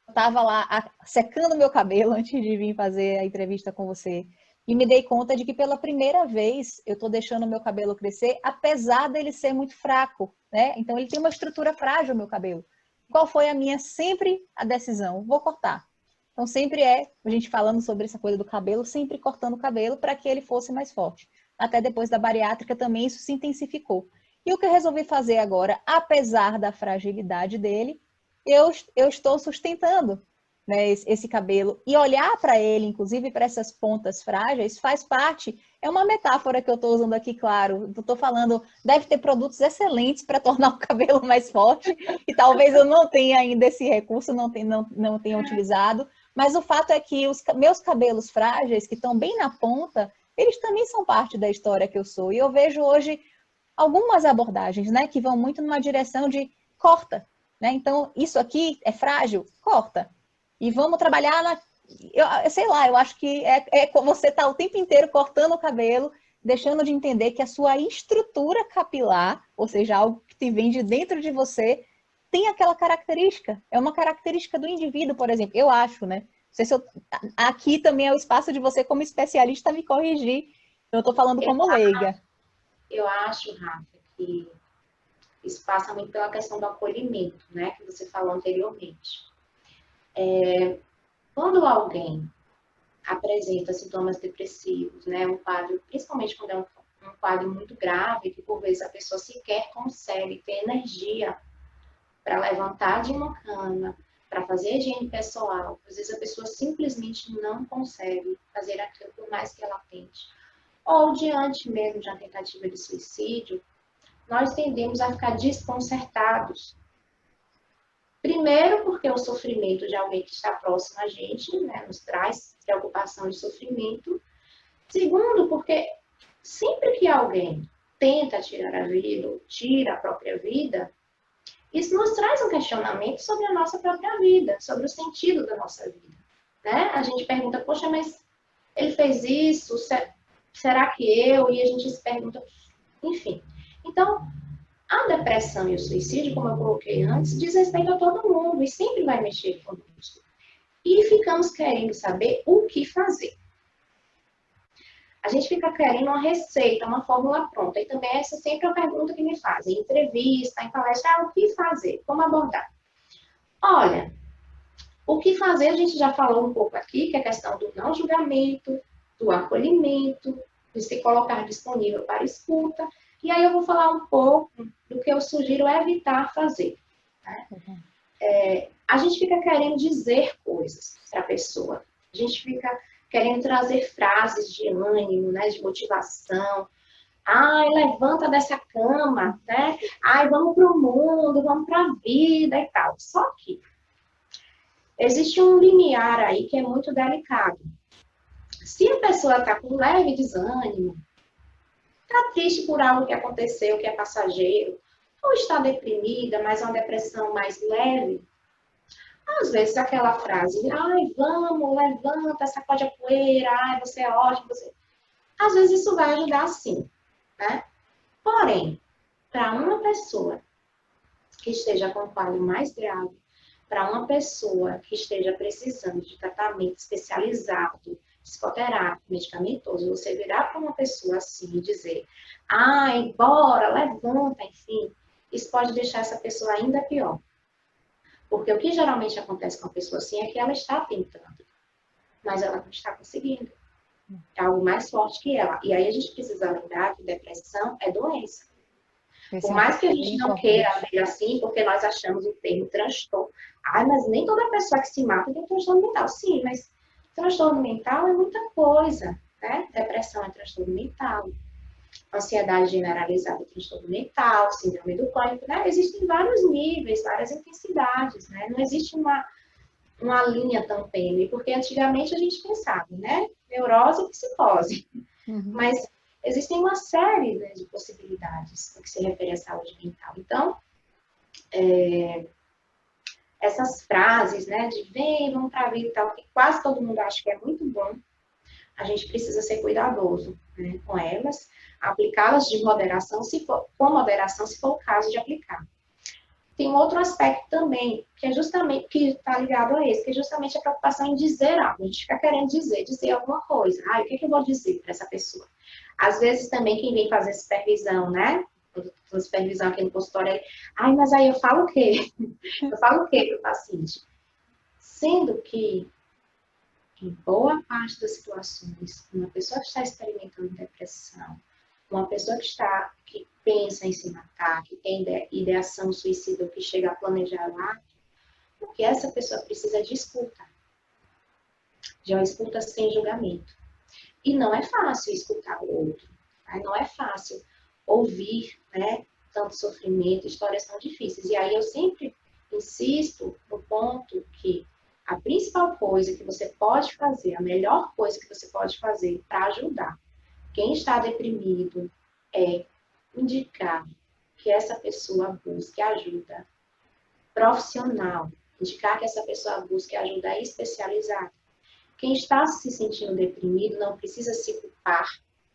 Eu estava lá secando meu cabelo antes de vir fazer a entrevista com você. e me dei conta de que pela primeira vez eu estou deixando o meu cabelo crescer, apesar dele ser muito fraco, né? Então ele tem uma estrutura frágil, o meu cabelo. Qual foi a minha sempre a decisão? Vou cortar. Então sempre a gente falando sobre essa coisa do cabelo, sempre cortando o cabelo para que ele fosse mais forte. Até depois da bariátrica também isso se intensificou. E o que eu resolvi fazer agora, apesar da fragilidade dele, eu estou sustentando, né, esse cabelo. E olhar para ele, inclusive para essas pontas frágeis, faz parte. É uma metáfora que eu estou usando aqui, claro. Eu estou falando, deve ter produtos excelentes para tornar o cabelo mais forte. E talvez eu não tenha ainda esse recurso, não tenha utilizado. Mas o fato é que os meus cabelos frágeis, que estão bem na ponta, eles também são parte da história que eu sou. E eu vejo hoje algumas abordagens, né, que vão muito numa direção de corta, né? Então, isso aqui é frágil, corta. E vamos trabalhar sei lá, eu acho que você tá o tempo inteiro cortando o cabelo, deixando de entender que a sua estrutura capilar, ou seja, algo que te vem de dentro de você, tem aquela característica. É uma característica do indivíduo, por exemplo. Eu acho, né? Não sei se aqui também é o espaço de você, como especialista, me corrigir. Eu estou falando como leiga. Eu acho, Rafa, que isso passa muito pela questão do acolhimento, né? Que você falou anteriormente. Quando alguém apresenta sintomas depressivos, né? Um quadro, principalmente quando é um quadro muito grave, que por vezes a pessoa sequer consegue ter energia para levantar de uma cama, para fazer higiene pessoal. Às vezes a pessoa simplesmente não consegue fazer aquilo por mais que ela tente. Ou diante mesmo de uma tentativa de suicídio, nós tendemos a ficar desconcertados. Primeiro, porque o sofrimento de alguém que está próximo a gente, né, nos traz preocupação e sofrimento. Segundo, porque sempre que alguém tenta tirar a vida ou tira a própria vida, isso nos traz um questionamento sobre a nossa própria vida, sobre o sentido da nossa vida. Né? A gente pergunta, poxa, mas ele fez isso, será que eu? E a gente se pergunta, enfim. Então, a depressão e o suicídio, como eu coloquei antes, diz respeito a todo mundo e sempre vai mexer conosco. E ficamos querendo saber o que fazer. A gente fica querendo uma receita, uma fórmula pronta. E também essa sempre é a pergunta que me fazem. Em entrevista, em palestra, o que fazer? Como abordar? Olha, o que fazer a gente já falou um pouco aqui, que é a questão do não julgamento, do acolhimento, de se colocar disponível para escuta. E aí eu vou falar um pouco do que eu sugiro evitar fazer. Né? A gente fica querendo dizer coisas para a pessoa. A gente fica querendo trazer frases de ânimo, né, de motivação. Ai, levanta dessa cama, né? Ai, vamos para o mundo, vamos para a vida e tal. Só que existe um limiar aí que é muito delicado. Se a pessoa está com leve desânimo, está triste por algo que aconteceu, que é passageiro, ou está deprimida, mas é uma depressão mais leve, às vezes aquela frase, ai, vamos, levanta, sacode a poeira, ai, você é ótimo, você... Às vezes isso vai ajudar sim, né? Porém, para uma pessoa que esteja com um quadro mais grave, para uma pessoa que esteja precisando de tratamento especializado, psicoterápico, medicamentoso, você virar para uma pessoa assim e dizer, ai, bora, levanta, enfim, isso pode deixar essa pessoa ainda pior. Porque o que geralmente acontece com a pessoa assim é que ela está tentando, mas ela não está conseguindo. É algo mais forte que ela. E aí a gente precisa lembrar que depressão é doença. Por mais que a gente não queira ver assim, porque nós achamos o termo transtorno. Ai, mas nem toda pessoa que se mata tem transtorno mental. Sim, mas transtorno mental é muita coisa, né? Depressão é transtorno mental. Ansiedade generalizada é transtorno mental, síndrome do pânico, né? Existem vários níveis, várias intensidades, né? Não existe uma linha tão tênue, porque antigamente a gente pensava, né? Neurose e psicose. Uhum. Mas existem uma série, né, de possibilidades no que se refere à saúde mental. Então, essas frases, né, de vem, vamos para a vida e tal, que quase todo mundo acha que é muito bom, a gente precisa ser cuidadoso, né, com elas, aplicá-las com moderação, se for o caso de aplicar. tem um outro aspecto também, que é justamente, que está ligado a esse, que é justamente a preocupação em dizer algo. A gente fica querendo dizer alguma coisa. O que é que eu vou dizer para essa pessoa? Às vezes também quem vem fazer supervisão, né? Supervisão aqui no consultório é, mas aí eu falo o quê? Eu falo o quê para o paciente? Sendo que, em boa parte das situações, uma pessoa que está experimentando depressão, uma pessoa que pensa em se matar, que tem ideação suicida, ou que chega a planejar o ato, o que essa pessoa precisa de escuta. De uma escuta sem julgamento. E não é fácil escutar o outro. Tá? Não é fácil ouvir, né, tanto sofrimento, histórias tão difíceis. E aí eu sempre insisto no ponto que a principal coisa que você pode fazer, a melhor coisa que você pode fazer para ajudar quem está deprimido é indicar que essa pessoa busque ajuda profissional, indicar que essa pessoa busque ajuda especializada. Quem está se sentindo deprimido não precisa se culpar,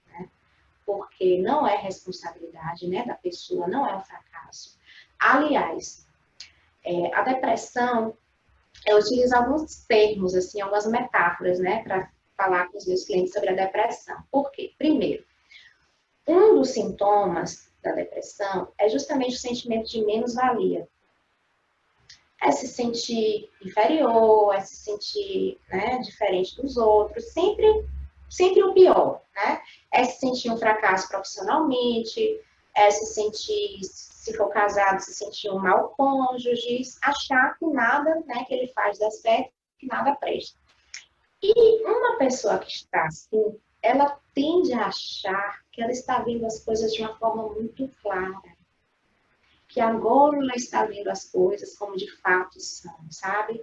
né? Porque não é responsabilidade, né, da pessoa, não é um fracasso. Aliás, a depressão, eu utilizo alguns termos, assim, algumas metáforas, né, para falar com os meus clientes sobre a depressão. Por quê? Primeiro, um dos sintomas da depressão é justamente o sentimento de menos-valia. É se sentir inferior, é se sentir, né, diferente dos outros, sempre o pior, né? É se sentir um fracasso profissionalmente, é se sentir, se for casado, se sentir um mau cônjuge, achar que nada, né, que ele faz dá certo, que nada presta. E uma pessoa que está assim, ela tende a achar que ela está vendo as coisas de uma forma muito clara. Que agora ela está vendo as coisas como de fato são, sabe?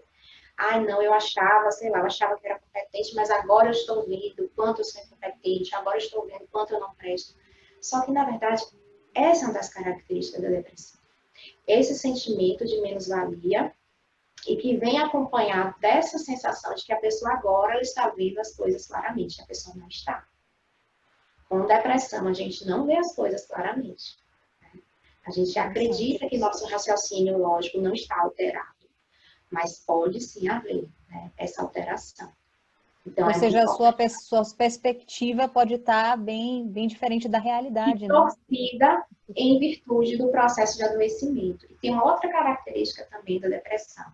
Não, eu achava, sei lá, eu achava que era competente, mas agora eu estou vendo o quanto eu sou incompetente, agora eu estou vendo o quanto eu não presto. Só que, na verdade, essa é uma das características da depressão. Esse sentimento de menos-valia e que vem acompanhado dessa sensação de que a pessoa agora está vendo as coisas claramente, a pessoa não está. Com depressão, a gente não vê as coisas claramente. A gente acredita que nosso raciocínio lógico não está alterado, mas pode sim haver, né, essa alteração. Então, ou seja, a sua perspectiva pode estar bem diferente da realidade, né? Distorcida em virtude do processo de adoecimento. E tem uma outra característica também da depressão.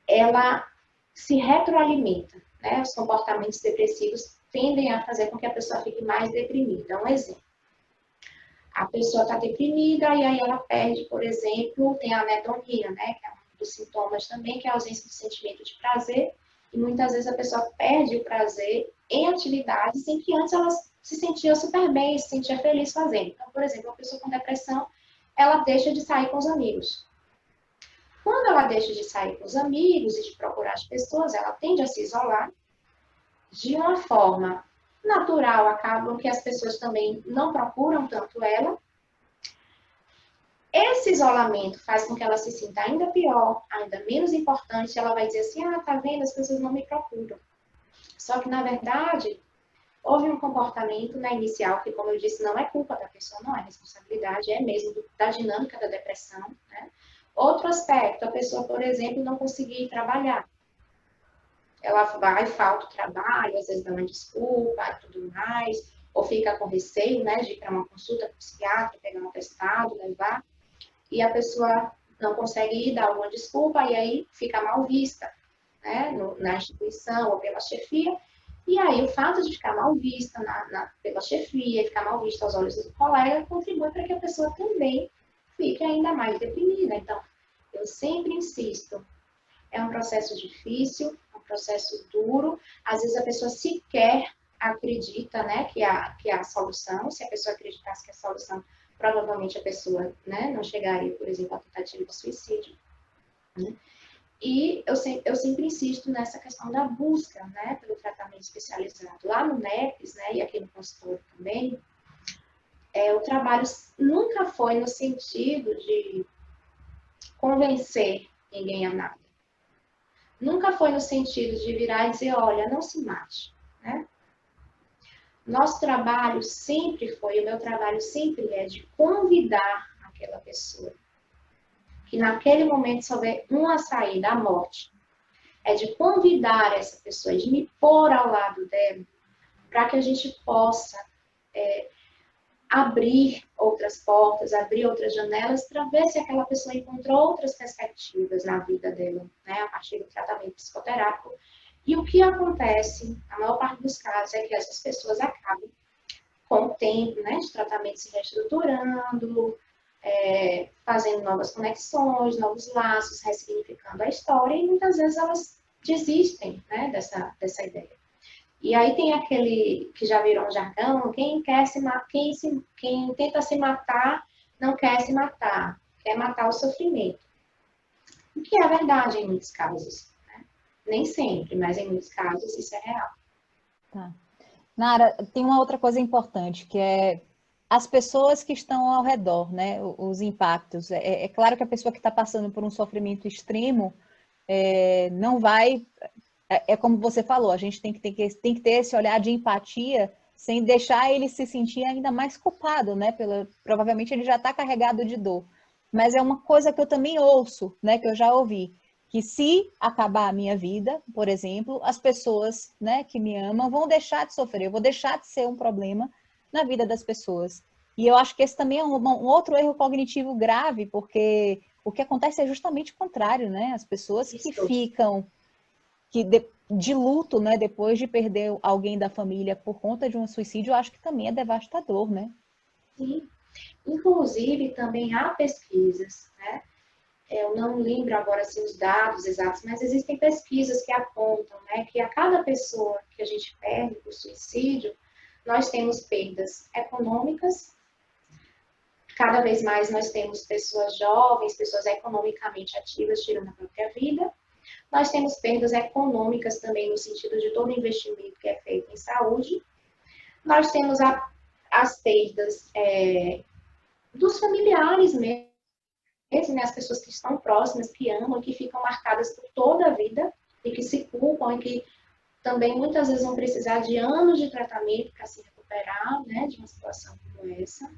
Ela se retroalimenta, né? Os comportamentos depressivos tendem a fazer com que a pessoa fique mais deprimida. Um exemplo. A pessoa está deprimida e aí ela perde, por exemplo, tem a anedonia, né? Que é um dos sintomas também, que é a ausência do sentimento de prazer. E muitas vezes a pessoa perde o prazer em atividades em que antes ela se sentia super bem, se sentia feliz fazendo. Então, por exemplo, uma pessoa com depressão, ela deixa de sair com os amigos. Quando ela deixa de sair com os amigos e de procurar as pessoas, ela tende a se isolar de uma forma natural, acabam que as pessoas também não procuram tanto ela. Esse isolamento faz com que ela se sinta ainda pior, ainda menos importante. Ela vai dizer assim, tá vendo, as pessoas não me procuram. Só que, na verdade, houve um comportamento, né, inicial, que, como eu disse, não é culpa da pessoa, não é responsabilidade, é mesmo da dinâmica da depressão, né? Outro aspecto, a pessoa, por exemplo, não conseguir trabalhar. Ela vai, falta o trabalho, às vezes dá uma desculpa e tudo mais, ou fica com receio, né, de ir para uma consulta com o psiquiatra, pegar um atestado, levar, e a pessoa não consegue ir, dar alguma desculpa, e aí fica mal vista, né, na instituição ou pela chefia, e aí o fato de ficar mal vista pela chefia, ficar mal vista aos olhos do colega, contribui para que a pessoa também fique ainda mais deprimida. Então, eu sempre insisto, é um processo difícil, é um processo duro, às vezes a pessoa sequer acredita, né, que há a solução. Se a pessoa acreditasse que a solução, provavelmente a pessoa, né, não chegaria, por exemplo, à tentativa de suicídio, né? E eu sempre insisto nessa questão da busca, né, pelo tratamento especializado. Lá no NEPS, né, e aqui no consultório também, o trabalho nunca foi no sentido de convencer ninguém a nada. Nunca foi no sentido de virar e dizer, olha, não se mate, né? Nosso trabalho sempre foi, o meu trabalho sempre é de convidar aquela pessoa que naquele momento só vê uma saída, a morte. É de convidar essa pessoa, de me pôr ao lado dela, para que a gente possa abrir outras portas, abrir outras janelas, para ver se aquela pessoa encontrou outras perspectivas na vida dela, né, a partir do tratamento psicoterápico. E o que acontece, na maior parte dos casos, é que essas pessoas acabam, com o tempo, né, de tratamento se reestruturando, fazendo novas conexões, novos laços, ressignificando a história, e muitas vezes elas desistem, né, dessa ideia. E aí tem aquele que já virou um jargão, quem tenta se matar não quer se matar, quer matar o sofrimento. O que é verdade em muitos casos, né? Nem sempre, mas em muitos casos isso é real. Tá. Nara, tem uma outra coisa importante, que é as pessoas que estão ao redor, né? Os impactos. É claro que a pessoa que está passando por um sofrimento extremo não vai... É como você falou, a gente tem que ter esse olhar de empatia sem deixar ele se sentir ainda mais culpado, né? Provavelmente ele já está carregado de dor. Mas é uma coisa que eu também ouço, né? Que eu já ouvi. Que se acabar a minha vida, por exemplo, as pessoas, né, que me amam vão deixar de sofrer, eu vou deixar de ser um problema na vida das pessoas. E eu acho que esse também é um outro erro cognitivo grave, porque o que acontece é justamente o contrário, né? As pessoas que ficam de luto, né, depois de perder alguém da família por conta de um suicídio, eu acho que também é devastador, né? Sim. Inclusive, também há pesquisas, né? Eu não lembro agora assim, os dados exatos, mas existem pesquisas que apontam, né, que a cada pessoa que a gente perde por suicídio, nós temos perdas econômicas. Cada vez mais nós temos pessoas jovens, pessoas economicamente ativas tirando a própria vida. Nós temos perdas econômicas também no sentido de todo investimento que é feito em saúde. Nós temos as perdas dos familiares mesmo, né, as pessoas que estão próximas, que amam, que ficam marcadas por toda a vida e que se culpam e que também muitas vezes vão precisar de anos de tratamento para se recuperar, né, de uma situação como essa.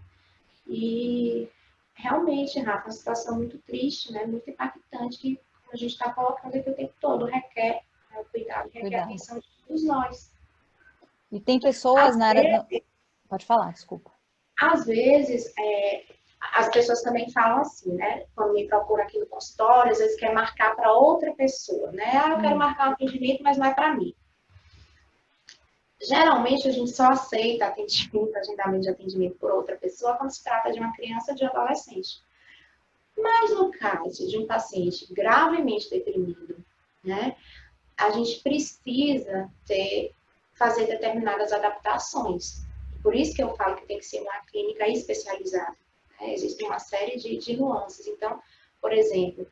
E realmente, Rafa, é uma situação muito triste, né, muito impactante, que a gente está colocando aqui o tempo todo, requer cuidado, requer atenção de todos nós. E tem pessoas na área... Pode falar, desculpa. Às vezes, as pessoas também falam assim, né? Quando me procuram aqui no consultório, às vezes quer marcar para outra pessoa, né? Ah, eu quero marcar um atendimento, mas não é para mim. Geralmente, a gente só aceita atendimento, agendamento de atendimento por outra pessoa quando se trata de uma criança ou de um adolescente. Mas no caso de um paciente gravemente deprimido, né? A gente precisa fazer determinadas adaptações. Por isso que eu falo que tem que ser uma clínica especializada. Né? Existe uma série de nuances. Então, por exemplo,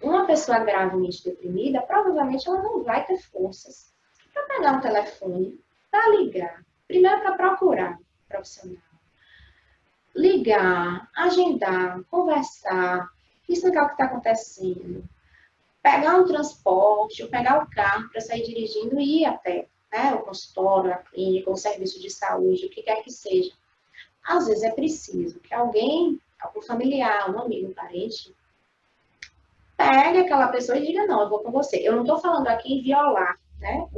uma pessoa gravemente deprimida, provavelmente ela não vai ter forças para pegar um telefone, para ligar. Primeiro, para procurar um profissional. Ligar, agendar, conversar, explicar o que está acontecendo. Pegar um transporte, ou pegar o carro para sair dirigindo e ir até, né, o consultório, a clínica, o serviço de saúde, o que quer que seja. Às vezes é preciso que alguém, algum familiar, um amigo, um parente, pegue aquela pessoa e diga, não, eu vou com você. Eu não estou falando aqui em violar, né,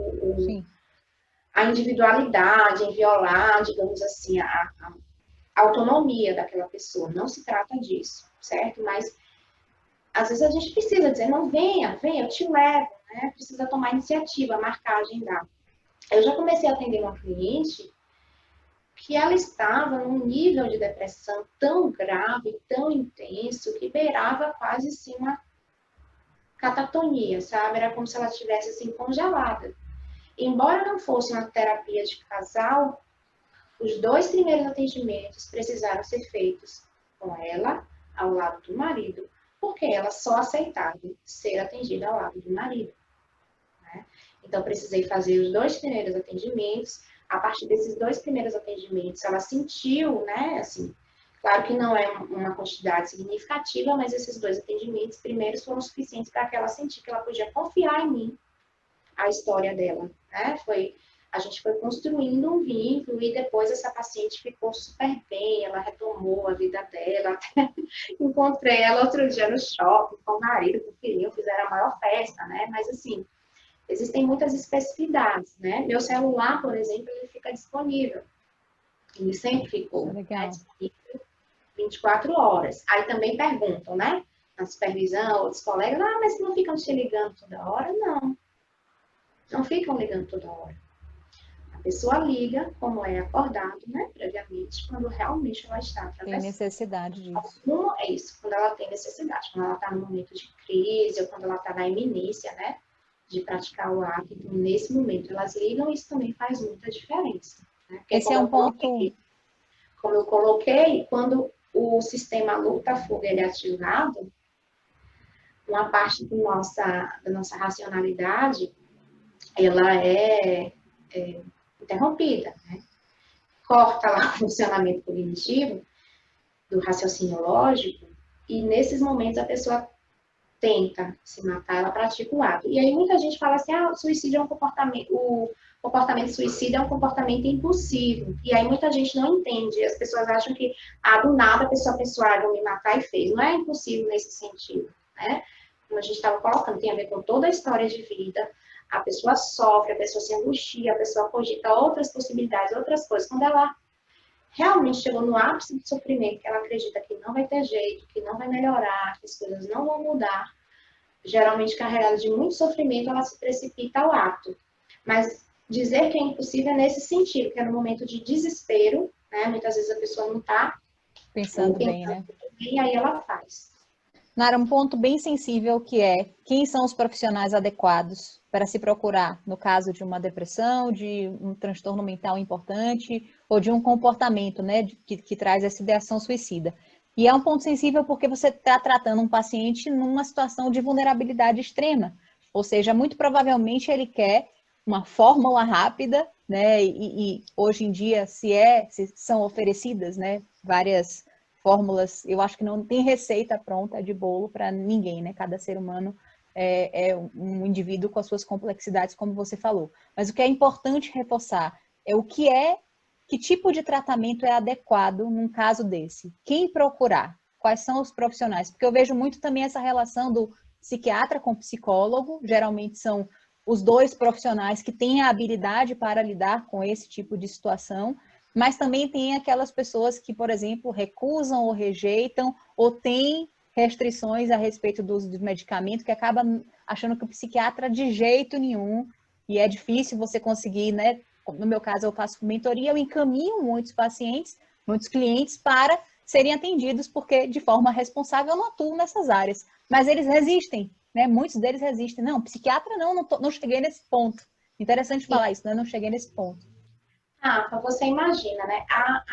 a individualidade, em violar, digamos assim, a autonomia daquela pessoa. Não se trata disso, certo? Mas às vezes a gente precisa dizer, não, venha, eu te levo, né? Precisa tomar iniciativa, marcar, agendar. Eu já comecei a atender uma cliente que ela estava num nível de depressão tão grave, tão intenso, que beirava quase assim uma catatonia, sabe? Era como se ela estivesse assim congelada. Embora não fosse uma terapia de casal, os 2 primeiros atendimentos precisaram ser feitos com ela ao lado do marido, porque ela só aceitava ser atendida ao lado do marido. Né? Então, precisei fazer os 2 primeiros atendimentos. A partir desses 2 primeiros atendimentos, ela sentiu, né, assim, claro que não é uma quantidade significativa, mas esses 2 atendimentos primeiros foram suficientes para que ela sentisse que ela podia confiar em mim, a história dela, né? Foi a gente foi construindo um vínculo e depois essa paciente ficou super bem, ela retomou a vida dela. Até encontrei ela outro dia no shopping com o marido, com o filhinho, fizeram a maior festa, né? Mas assim, existem muitas especificidades, né? Meu celular, por exemplo, ele fica disponível. Ele sempre ficou, né, disponível 24 horas. Aí também perguntam, né? Na supervisão, outros colegas, mas não ficam te ligando toda hora? Não, não ficam ligando toda hora. A pessoa liga, como é acordado, né, previamente, quando realmente ela está atravessando. Tem necessidade disso. É isso, quando ela tem necessidade, quando ela está no momento de crise, ou quando ela está na iminência, né, de praticar o ato. Então, nesse momento, elas ligam e isso também faz muita diferença. Né? Porque, esse é um ponto... Como eu coloquei, quando o sistema luta-fuga ele é ativado, uma parte da nossa racionalidade, ela é interrompida, né? Corta lá o funcionamento cognitivo do raciocínio lógico e nesses momentos a pessoa tenta se matar, ela pratica o ato. E aí muita gente fala assim, o suicídio é um comportamento, o comportamento suicida é um comportamento impulsivo. E aí muita gente não entende, as pessoas acham que, do nada a pessoa pensou, vou me matar e fez. Não é impulsivo nesse sentido, né? Como a gente estava colocando, tem a ver com toda a história de vida, a pessoa sofre, a pessoa se angustia, a pessoa cogita outras possibilidades, outras coisas. Quando ela realmente chegou no ápice do sofrimento, que ela acredita que não vai ter jeito, que não vai melhorar, que as coisas não vão mudar, geralmente carregada de muito sofrimento, ela se precipita ao ato. Mas dizer que é impossível é nesse sentido, que é no momento de desespero, né? Muitas vezes a pessoa não está pensando bem, né? E aí ela faz. Nara, um ponto bem sensível que é quem são os profissionais adequados para se procurar no caso de uma depressão, de um transtorno mental importante ou de um comportamento, né, que traz essa ideação suicida. E é um ponto sensível porque você está tratando um paciente numa situação de vulnerabilidade extrema, ou seja, muito provavelmente ele quer uma fórmula rápida, né, e hoje em dia se são oferecidas, né, várias fórmulas, eu acho que não tem receita pronta de bolo para ninguém, né? Cada ser humano é um indivíduo com as suas complexidades, como você falou. Mas o que é importante reforçar é que tipo de tratamento é adequado num caso desse. Quem procurar? Quais são os profissionais? Porque eu vejo muito também essa relação do psiquiatra com psicólogo, geralmente são os dois profissionais que têm a habilidade para lidar com esse tipo de situação, mas também tem aquelas pessoas que, por exemplo, recusam ou rejeitam ou têm restrições a respeito do uso de medicamento, que acabam achando que o psiquiatra de jeito nenhum, e é difícil você conseguir, né? No meu caso, eu faço mentoria, eu encaminho muitos pacientes, muitos clientes para serem atendidos, porque de forma responsável eu não atuo nessas áreas. Mas eles resistem, né? Muitos deles resistem. Não, psiquiatra não cheguei nesse ponto. Interessante falar isso, né? Não cheguei nesse ponto. Você imagina, né? Há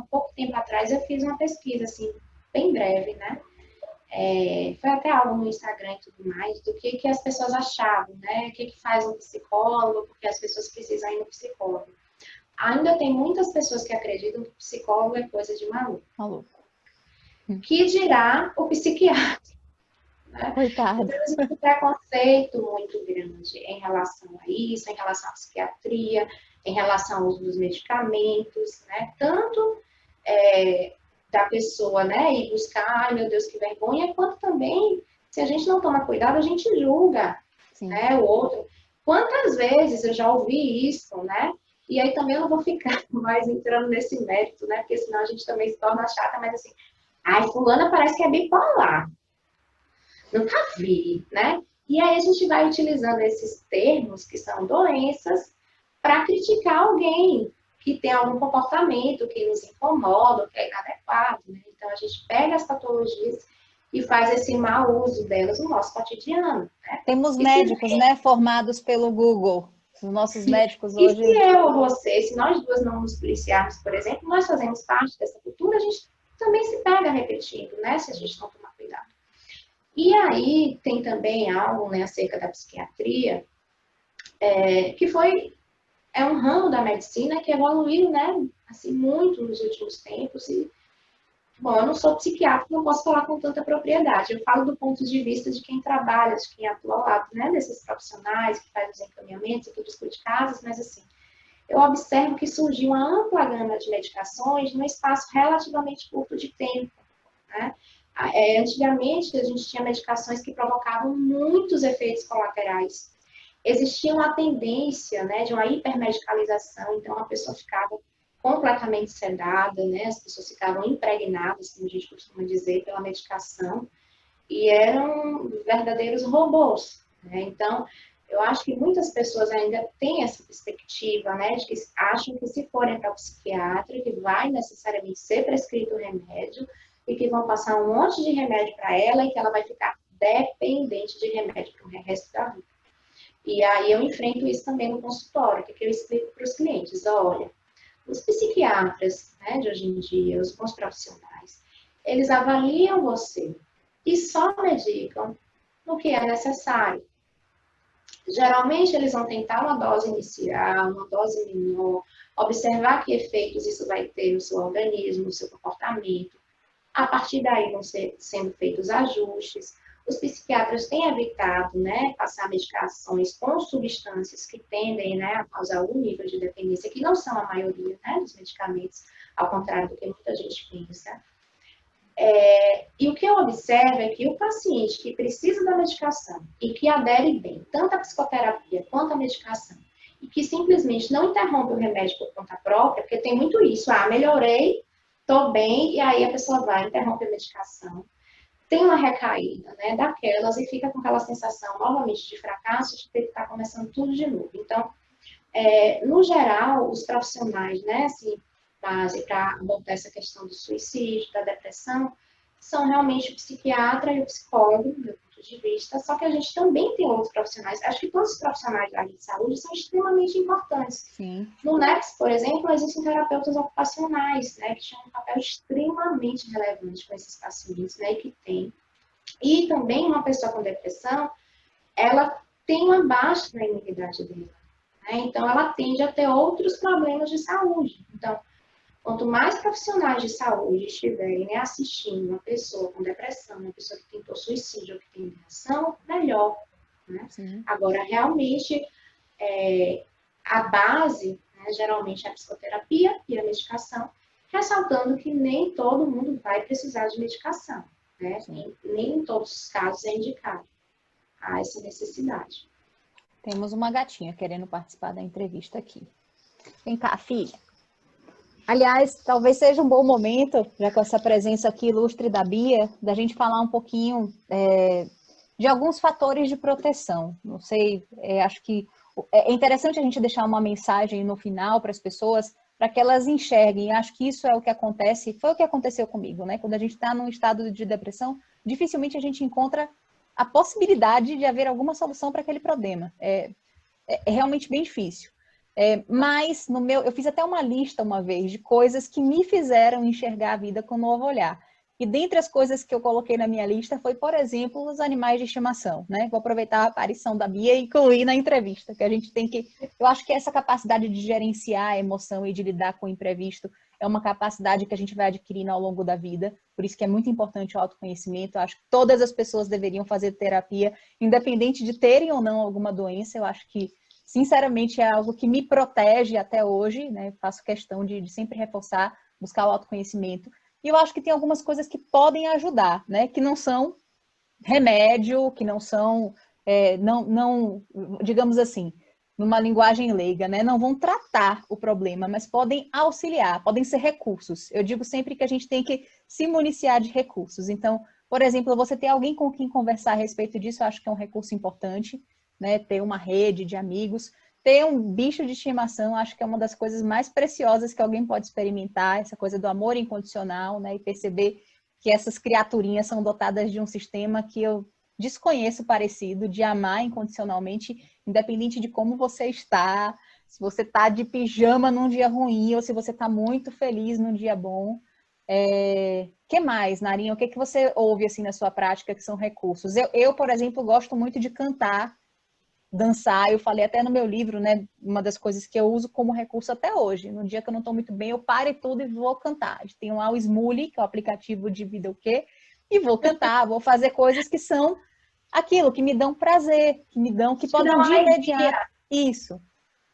pouco tempo atrás eu fiz uma pesquisa, assim, bem breve, né? Foi até algo no Instagram e tudo mais, do que as pessoas achavam, né? O que faz um psicólogo, porque as pessoas precisam ir no psicólogo. Ainda tem muitas pessoas que acreditam que psicólogo é coisa de maluco. Que dirá o psiquiatra? Né? Coitado. Então, existe um preconceito muito grande em relação a isso, em relação à psiquiatria, em relação ao uso dos medicamentos, né? Tanto da pessoa, né, ir buscar, ai meu Deus, que vergonha, quanto também, se a gente não toma cuidado, a gente julga, né, o outro. Quantas vezes eu já ouvi isso, né? E aí também eu não vou ficar mais entrando nesse mérito, né? Porque senão a gente também se torna chata, mas assim, fulana parece que é bipolar. Nunca vi, né? E aí a gente vai utilizando esses termos que são doenças para criticar alguém que tem algum comportamento que nos incomoda, que é inadequado, né? Então a gente pega as patologias e faz esse mau uso delas no nosso cotidiano, né? Temos médicos, né, formados pelo Google. Os nossos médicos hoje... E se eu ou você, se nós duas não nos policiarmos, por exemplo, nós fazemos parte dessa cultura, a gente também se pega repetindo, né? Se a gente não tomar cuidado. E aí tem também algo, né, acerca da psiquiatria, que é um ramo da medicina que evoluiu, né, assim, muito nos últimos tempos. E, bom, eu não sou psiquiatra, não posso falar com tanta propriedade. Eu falo do ponto de vista de quem trabalha, de quem atua ao lado, né, desses profissionais, que faz os encaminhamentos, que discute casos, mas assim, eu observo que surgiu uma ampla gama de medicações num espaço relativamente curto de tempo, né? Antigamente, a gente tinha medicações que provocavam muitos efeitos colaterais. Existia uma tendência, né, de uma hipermedicalização, então a pessoa ficava completamente sedada, né, as pessoas ficavam impregnadas, como a gente costuma dizer, pela medicação, e eram verdadeiros robôs, né? Então, eu acho que muitas pessoas ainda têm essa perspectiva, né, de que acham que se forem para o psiquiatra, que vai necessariamente ser prescrito o remédio e que vão passar um monte de remédio para ela e que ela vai ficar dependente de remédio para o resto da vida. E aí eu enfrento isso também no consultório, que eu explico para os clientes, olha, os psiquiatras, né, de hoje em dia, os bons profissionais, eles avaliam você e só medicam no que é necessário. Geralmente, eles vão tentar uma dose inicial, uma dose menor, observar que efeitos isso vai ter no seu organismo, no seu comportamento. A partir daí vão sendo feitos ajustes. Os psiquiatras têm evitado, né, passar medicações com substâncias que tendem, né, a causar algum nível de dependência, que não são a maioria, né, dos medicamentos, ao contrário do que muita gente pensa. E o que eu observo é que o paciente que precisa da medicação e que adere bem, tanto à psicoterapia quanto à medicação, e que simplesmente não interrompe o remédio por conta própria, porque tem muito isso, melhorei, estou bem, e aí a pessoa vai, interrompe a medicação, tem uma recaída, né, daquelas, e fica com aquela sensação, novamente, de fracasso, de ter que estar começando tudo de novo. Então, no geral, os profissionais, né, assim, base para abordar essa questão do suicídio, da depressão, são realmente o psiquiatra e o psicólogo, do meu ponto de vista, só que a gente também tem outros profissionais. Acho que todos os profissionais da área de saúde são extremamente importantes. Sim. No NEPS, por exemplo, existem terapeutas ocupacionais, né, que têm um papel extremamente relevante com esses pacientes, né, e que tem. E também uma pessoa com depressão, ela tem uma baixa na imunidade dela, né, então ela tende a ter outros problemas de saúde. Então, quanto mais profissionais de saúde estiverem, né, assistindo uma pessoa com depressão, uma pessoa que tentou suicídio ou que tem depressão, melhor. Né? Agora, realmente, a base, né, geralmente, é a psicoterapia e a medicação, ressaltando que nem todo mundo vai precisar de medicação. Né? Nem em todos os casos é indicado. Há essa necessidade. Temos uma gatinha querendo participar da entrevista aqui. Vem cá, filha. Aliás, talvez seja um bom momento, já com essa presença aqui ilustre da Bia, da gente falar um pouquinho de alguns fatores de proteção. Não sei, acho que é interessante a gente deixar uma mensagem no final para as pessoas, para que elas enxerguem. Acho que isso é o que acontece, foi o que aconteceu comigo, né? Quando a gente está num estado de depressão, dificilmente a gente encontra a possibilidade de haver alguma solução para aquele problema. É realmente bem difícil. Mas eu fiz até uma lista uma vez de coisas que me fizeram enxergar a vida com um novo olhar. E dentre as coisas que eu coloquei na minha lista foi, por exemplo, os animais de estimação, né? Vou aproveitar a aparição da Bia e incluir na entrevista, que a gente tem que... Eu acho que essa capacidade de gerenciar a emoção e de lidar com o imprevisto é uma capacidade que a gente vai adquirindo ao longo da vida, por isso que é muito importante o autoconhecimento. Eu acho que todas as pessoas deveriam fazer terapia, independente de terem ou não alguma doença. Eu acho que sinceramente, é algo que me protege até hoje, né? Faço questão de sempre reforçar, buscar o autoconhecimento. E eu acho que tem algumas coisas que podem ajudar, né? Que não são remédio, que não são, digamos assim, numa linguagem leiga, né? Não vão tratar o problema, mas podem auxiliar, podem ser recursos. Eu digo sempre que a gente tem que se municiar de recursos. Então, por exemplo, você ter alguém com quem conversar a respeito disso, eu acho que é um recurso importante. Né, ter uma rede de amigos, ter um bicho de estimação, acho que é uma das coisas mais preciosas que alguém pode experimentar, essa coisa do amor incondicional, né, e perceber que essas criaturinhas são dotadas de um sistema que eu desconheço parecido, de amar incondicionalmente, independente de como você está, se você está de pijama num dia ruim, ou se você está muito feliz num dia bom. Que mais, Narinha? O que você ouve assim na sua prática que são recursos? Eu, por exemplo, gosto muito de cantar, dançar. Eu falei até no meu livro, né, uma das coisas que eu uso como recurso até hoje. No dia que eu não estou muito bem, eu paro tudo e vou cantar. Tem lá o Smule, que é o aplicativo de videokê, e vou cantar, vou fazer coisas que são aquilo, que me dão prazer, que podem de imediato. Isso.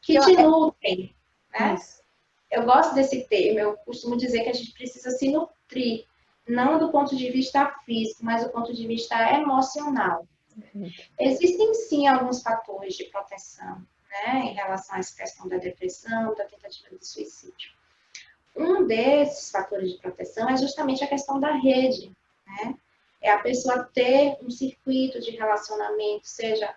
Que te nutrem. né? Isso. Eu gosto desse termo, eu costumo dizer que a gente precisa se nutrir, não do ponto de vista físico, mas do ponto de vista emocional. Existem sim alguns fatores de proteção, né, em relação a essa questão da depressão, da tentativa de suicídio. Um desses fatores de proteção é justamente a questão da rede, né? É a pessoa ter um circuito de relacionamento, seja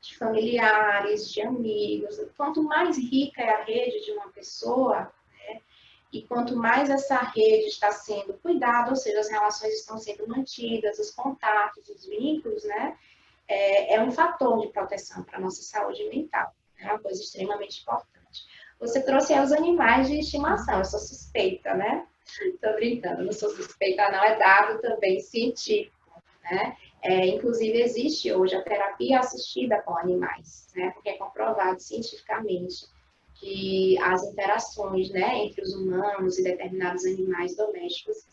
de familiares, de amigos. Quanto mais rica é a rede de uma pessoa, né, e quanto mais essa rede está sendo cuidada, ou seja, as relações estão sendo mantidas, os contatos, os vínculos, né, é um fator de proteção para a nossa saúde mental. É uma coisa extremamente importante. Você trouxe aí os animais de estimação, eu sou suspeita, né? Estou brincando, não sou suspeita, não, é dado também científico, né? Inclusive, existe hoje a terapia assistida com animais, né? Porque é comprovado cientificamente que as interações, né, entre os humanos e determinados animais domésticos,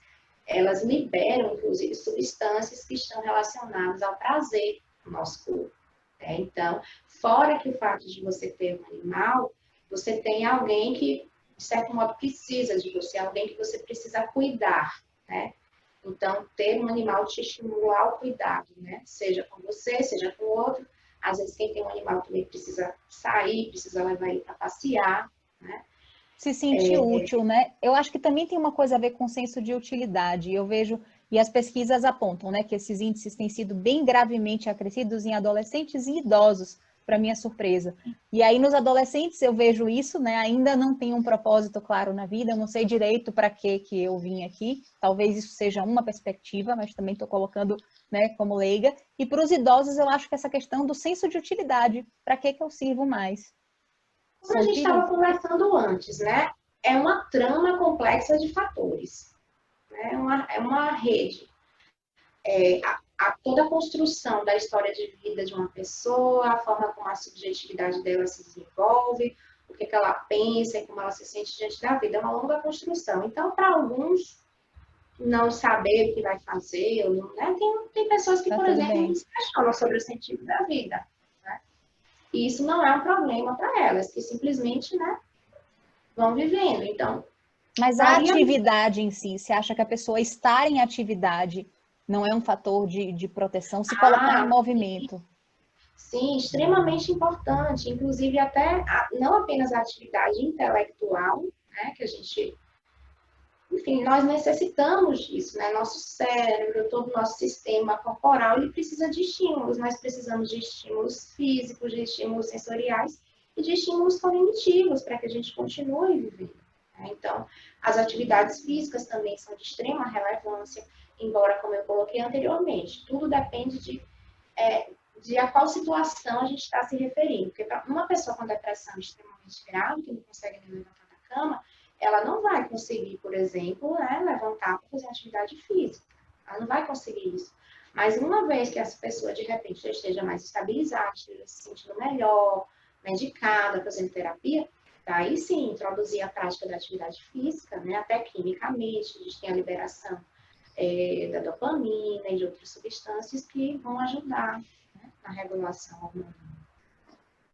elas liberam, inclusive, substâncias que estão relacionadas ao prazer do nosso corpo. Né? Então, fora que o fato de você ter um animal, você tem alguém que, de certo modo, precisa de você, alguém que você precisa cuidar, né? Então, ter um animal te estimula ao cuidado, né? Seja com você, seja com o outro. Às vezes, quem tem um animal também precisa sair, precisa levar ele para passear, né? Se sentir útil, né? Eu acho que também tem uma coisa a ver com o senso de utilidade. Eu vejo, e as pesquisas apontam, né, que esses índices têm sido bem gravemente acrescidos em adolescentes e idosos, para minha surpresa. E aí, nos adolescentes, eu vejo isso, né? Ainda não tem um propósito claro na vida, eu não sei direito para que eu vim aqui. Talvez isso seja uma perspectiva, mas também estou colocando, né, como leiga. E para os idosos, eu acho que essa questão do senso de utilidade, para que eu sirvo mais? Como a gente estava conversando antes, né? É uma trama complexa de fatores, né? É uma rede. Toda a construção da história de vida de uma pessoa, a forma como a subjetividade dela se desenvolve, o que ela pensa e como ela se sente diante da vida. É uma longa construção. Então, para alguns, não saber o que vai fazer, ou não, né? Tem pessoas que, por exemplo, não se questionam sobre o sentido da vida. Né? E isso não é um problema para elas, que simplesmente, né, vão vivendo. Então, mas a atividade em si, você acha que a pessoa estar em atividade não é um fator de proteção? Se colocar em movimento? Sim, extremamente importante. Inclusive, até não apenas a atividade intelectual, né, que a gente... Enfim, nós necessitamos disso, né? Nosso cérebro, todo o nosso sistema corporal, ele precisa de estímulos. Nós precisamos de estímulos físicos, de estímulos sensoriais e de estímulos cognitivos para que a gente continue vivendo. Né? Então, as atividades físicas também são de extrema relevância, embora, como eu coloquei anteriormente, tudo depende de a qual situação a gente está se referindo. Porque para uma pessoa com depressão extremamente grave, que não consegue nem levantar da cama, ela não vai conseguir, por exemplo, né, levantar para fazer atividade física. Ela não vai conseguir isso. Mas uma vez que essa pessoa, de repente, já esteja mais estabilizada, esteja se sentindo melhor, medicada, fazendo terapia, daí sim, introduzir a prática da atividade física, né, até quimicamente, a gente tem a liberação da dopamina e de outras substâncias que vão ajudar, né, na regulação hormonal.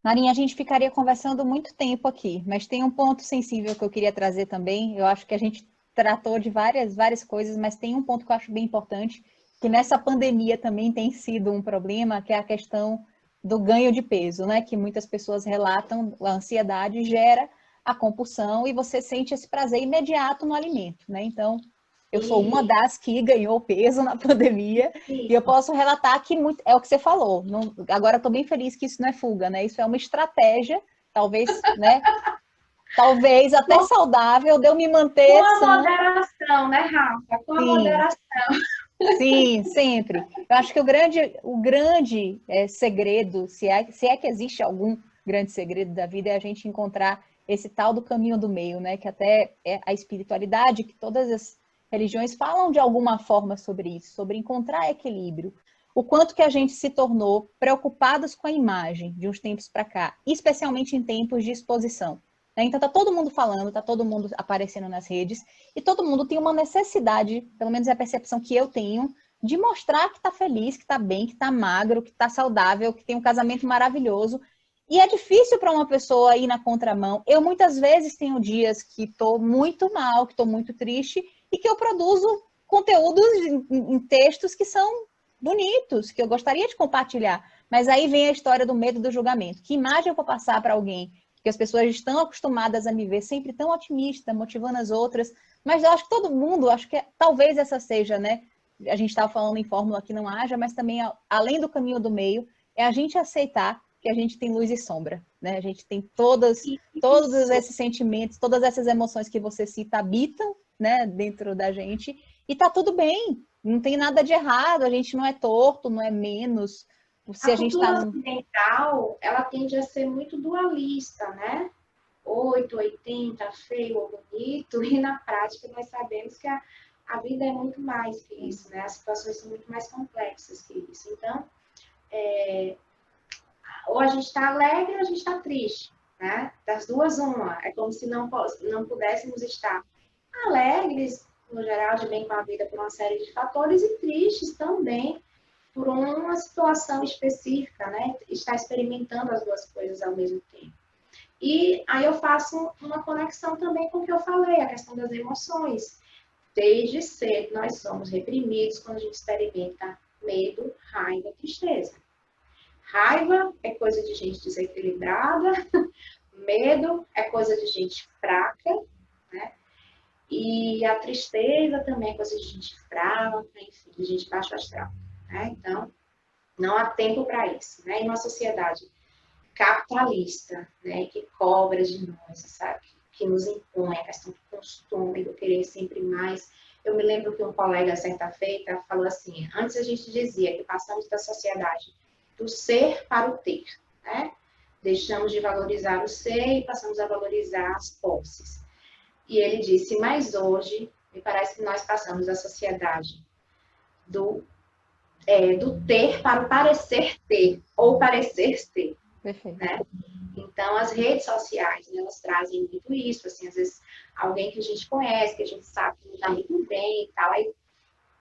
Narinha, a gente ficaria conversando muito tempo aqui, mas tem um ponto sensível que eu queria trazer também. Eu acho que a gente tratou de várias coisas, mas tem um ponto que eu acho bem importante, que nessa pandemia também tem sido um problema, que é a questão do ganho de peso, né? Que muitas pessoas relatam, a ansiedade gera a compulsão e você sente esse prazer imediato no alimento, né? Então, eu sou uma das que ganhou peso na pandemia e eu posso relatar que muito, é o que você falou. Não, agora estou bem feliz que isso não é fuga, né? Isso é uma estratégia, talvez, né? Talvez até saudável de eu me manter com a moderação, né, Rafa? Com a moderação. Sim, sempre. Eu acho que o grande segredo, se é que existe algum grande segredo da vida, é a gente encontrar esse tal do caminho do meio, né? Que até é a espiritualidade, que todas as religiões falam de alguma forma sobre isso, sobre encontrar equilíbrio. O quanto que a gente se tornou preocupados com a imagem de uns tempos para cá, especialmente em tempos de exposição. Então tá todo mundo falando, tá todo mundo aparecendo nas redes, e todo mundo tem uma necessidade, pelo menos é a percepção que eu tenho, de mostrar que tá feliz, que tá bem, que tá magro, que tá saudável, que tem um casamento maravilhoso. E é difícil para uma pessoa ir na contramão. Eu muitas vezes tenho dias que estou muito mal, que estou muito triste, e que eu produzo conteúdos em textos que são bonitos, que eu gostaria de compartilhar. Mas aí vem a história do medo do julgamento. Que imagem eu vou passar para alguém? Que as pessoas estão acostumadas a me ver sempre tão otimista, motivando as outras. Mas eu acho que todo mundo, acho que talvez essa seja, né? A gente estava falando em fórmula que não haja, mas também, além do caminho do meio, é a gente aceitar que a gente tem luz e sombra, né? A gente tem todos esses sentimentos, todas essas emoções que você cita habitam, né, dentro da gente, e tá tudo bem, não tem nada de errado, a gente não é torto, não é menos. Se A a gente cultura tá ocidental, ela tende a ser muito dualista, né? 8, 80, feio ou bonito, e na prática nós sabemos que a vida é muito mais que isso, né? As situações são muito mais complexas que isso. Então, ou a gente está alegre ou a gente está triste, né? Das duas, uma. É como se não pudéssemos estar alegres, no geral, de bem com a vida por uma série de fatores, e tristes também por uma situação específica, né? Estar experimentando as duas coisas ao mesmo tempo. E aí eu faço uma conexão também com o que eu falei, a questão das emoções. Desde cedo nós somos reprimidos quando a gente experimenta medo, raiva, tristeza. Raiva é coisa de gente desequilibrada, medo é coisa de gente fraca, né? E a tristeza também é coisa de gente fraca, enfim, de gente baixo astral, né? Então, não há tempo para isso, né? Em uma sociedade capitalista, né, que cobra de nós, sabe? Que nos impõe a questão do costume, do querer sempre mais. Eu me lembro que um colega, certa feita, falou assim, antes a gente dizia que passamos da sociedade do ser para o ter, né? Deixamos de valorizar o ser e passamos a valorizar as posses. E ele disse, mas hoje, me parece que nós passamos da sociedade do ter para o parecer ter, ou parecer ter. Perfeito. Né? Então, as redes sociais, né, elas trazem muito isso, assim, às vezes alguém que a gente conhece, que a gente sabe que não está muito bem e tal, aí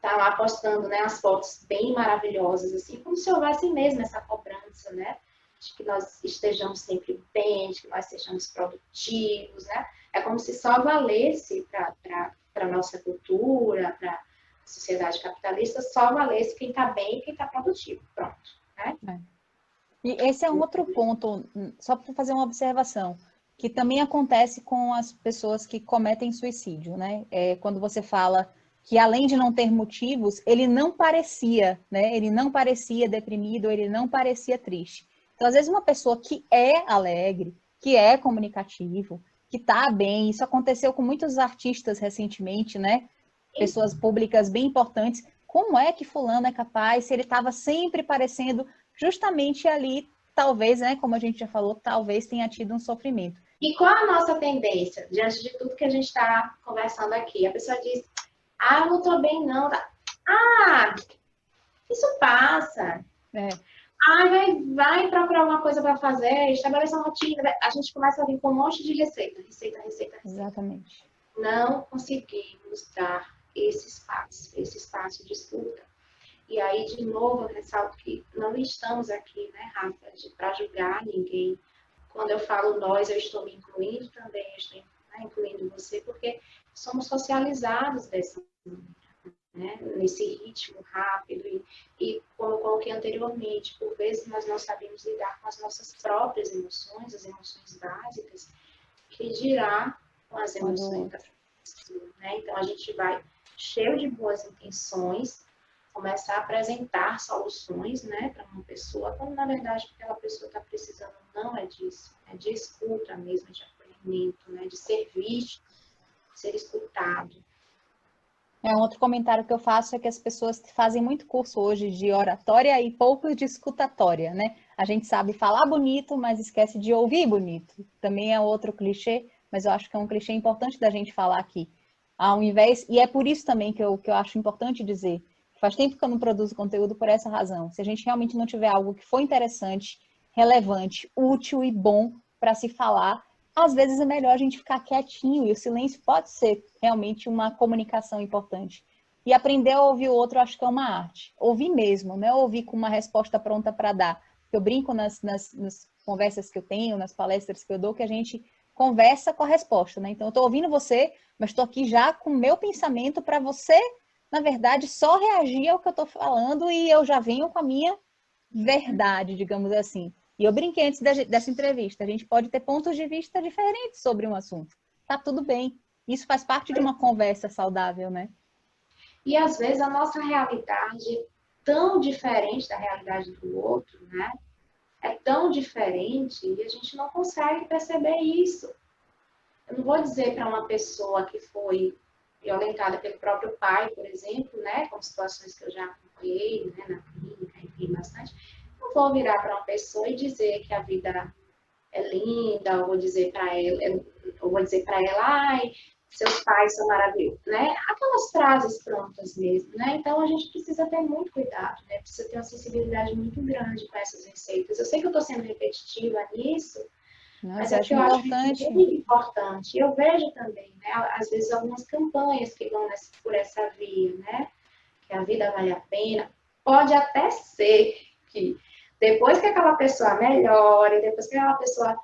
tá lá postando, né, as fotos bem maravilhosas, assim, como se houvesse mesmo essa cobrança, né, de que nós estejamos sempre bem, de que nós sejamos produtivos, né, é como se só valesse para a nossa cultura, para a sociedade capitalista, só valesse quem está bem e quem está produtivo, pronto, né. E esse é um outro ponto, só para fazer uma observação, que também acontece com as pessoas que cometem suicídio, né? Quando você fala que além de não ter motivos, ele não parecia, né? Ele não parecia deprimido, ele não parecia triste. Então, às vezes, uma pessoa que é alegre, que é comunicativo, que está bem, isso aconteceu com muitos artistas recentemente, né? Pessoas públicas bem importantes. Como é que fulano é capaz, se ele estava sempre parecendo justamente ali, talvez, né, como a gente já falou, talvez tenha tido um sofrimento. E qual a nossa tendência, diante de tudo que a gente está conversando aqui? A pessoa diz, ah, eu não estou bem não. Ah, isso passa. Ah, vai procurar alguma coisa para fazer, estabelecer uma rotina. A gente começa a vir com um monte de receita. Exatamente. Não conseguimos dar esse espaço de escuta. E aí, de novo, eu ressalto que não estamos aqui, né, Rafa, para julgar ninguém. Quando eu falo nós, eu estou me incluindo também, eu estou, né, incluindo você, porque somos socializados dessa maneira, né, nesse ritmo rápido. E como eu coloquei anteriormente, por vezes nós não sabemos lidar com as nossas próprias emoções, as emoções básicas, que dirá com as emoções da pessoa, né? Então, a gente vai cheio de boas intenções, começar a apresentar soluções, né, para uma pessoa, quando na verdade aquela pessoa está precisando não é disso, é de escuta mesmo, de acolhimento, né, de ser visto, ser escutado. Um outro comentário que eu faço é que as pessoas fazem muito curso hoje de oratória e pouco de escutatória, né? A gente sabe falar bonito, mas esquece de ouvir bonito. Também é outro clichê, mas eu acho que é um clichê importante da gente falar aqui. Ao invés, e é por isso também que eu acho importante dizer, faz tempo que eu não produzo conteúdo por essa razão. Se a gente realmente não tiver algo que for interessante, relevante, útil e bom para se falar, às vezes é melhor a gente ficar quietinho, e o silêncio pode ser realmente uma comunicação importante. E aprender a ouvir o outro, eu acho que é uma arte. Ouvir mesmo, não é ouvir com uma resposta pronta para dar. Eu brinco nos conversas que eu tenho, nas palestras que eu dou, que a gente conversa com a resposta, né? Então, eu estou ouvindo você, mas estou aqui já com o meu pensamento para você, na verdade, só reagir ao que eu estou falando e eu já venho com a minha verdade, digamos assim. E eu brinquei antes dessa entrevista, a gente pode ter pontos de vista diferentes sobre um assunto. Tá tudo bem. Isso faz parte de uma conversa saudável, né? E às vezes a nossa realidade é tão diferente da realidade do outro, né? É tão diferente e a gente não consegue perceber isso. Eu não vou dizer para uma pessoa que foi violentada pelo próprio pai, por exemplo, né? Com situações que eu já acompanhei, né? Na clínica, enfim, bastante. Não vou virar para uma pessoa e dizer que a vida é linda, ou vou dizer para ela, ai, seus pais são maravilhosos, né? Aquelas frases prontas mesmo, né? Então a gente precisa ter muito cuidado, né? Precisa ter uma sensibilidade muito grande com essas receitas. Eu sei que eu estou sendo repetitiva nisso, mas Nossa, eu é acho porque eu acho que importante. é muito importante. Eu vejo também, né? Às vezes algumas campanhas que vão por essa via, né? Que a vida vale a pena. Pode até ser que depois que aquela pessoa melhore, depois que aquela pessoa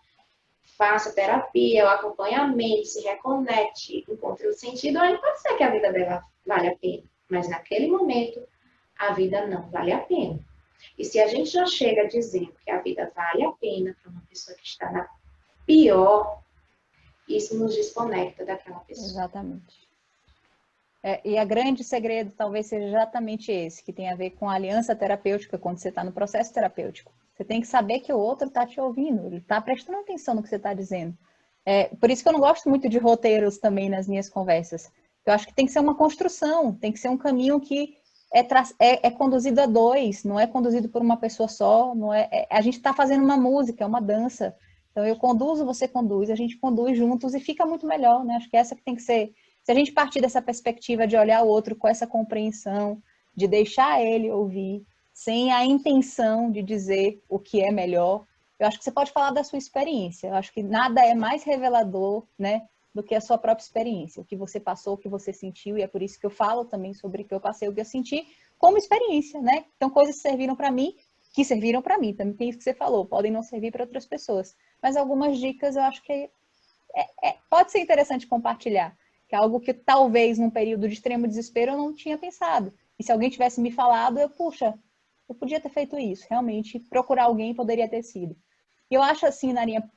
faça terapia, o acompanhamento, se reconecte, encontre o sentido, aí pode ser que a vida dela vale a pena. Mas naquele momento, a vida não vale a pena. E se a gente já chega dizendo que a vida vale a pena para uma pessoa que está na pior, isso nos desconecta daquela pessoa. Exatamente. E a grande segredo talvez seja exatamente esse, que tem a ver com a aliança terapêutica quando você está no processo terapêutico. Você tem que saber que o outro está te ouvindo, ele está prestando atenção no que você está dizendo. Por isso que eu não gosto muito de roteiros também nas minhas conversas. Eu acho que tem que ser uma construção, tem que ser um caminho que é conduzido a dois, não é conduzido por uma pessoa só. Não a gente está fazendo uma música, é uma dança. Então eu conduzo, você conduz, a gente conduz juntos e fica muito melhor, né? Acho que essa que tem que ser. Se a gente partir dessa perspectiva de olhar o outro com essa compreensão, de deixar ele ouvir, sem a intenção de dizer o que é melhor, eu acho que você pode falar da sua experiência. Eu acho que nada é mais revelador, né, do que a sua própria experiência, o que você passou, o que você sentiu, e é por isso que eu falo também sobre o que eu passei, o que eu senti, como experiência, né? Então, coisas que serviram para mim, também tem isso que você falou, podem não servir para outras pessoas. Mas algumas dicas eu acho que pode ser interessante compartilhar, que é algo que talvez num período de extremo desespero eu não tinha pensado. E se alguém tivesse me falado, eu podia ter feito isso, realmente procurar alguém poderia ter sido. E eu acho assim, Narinha,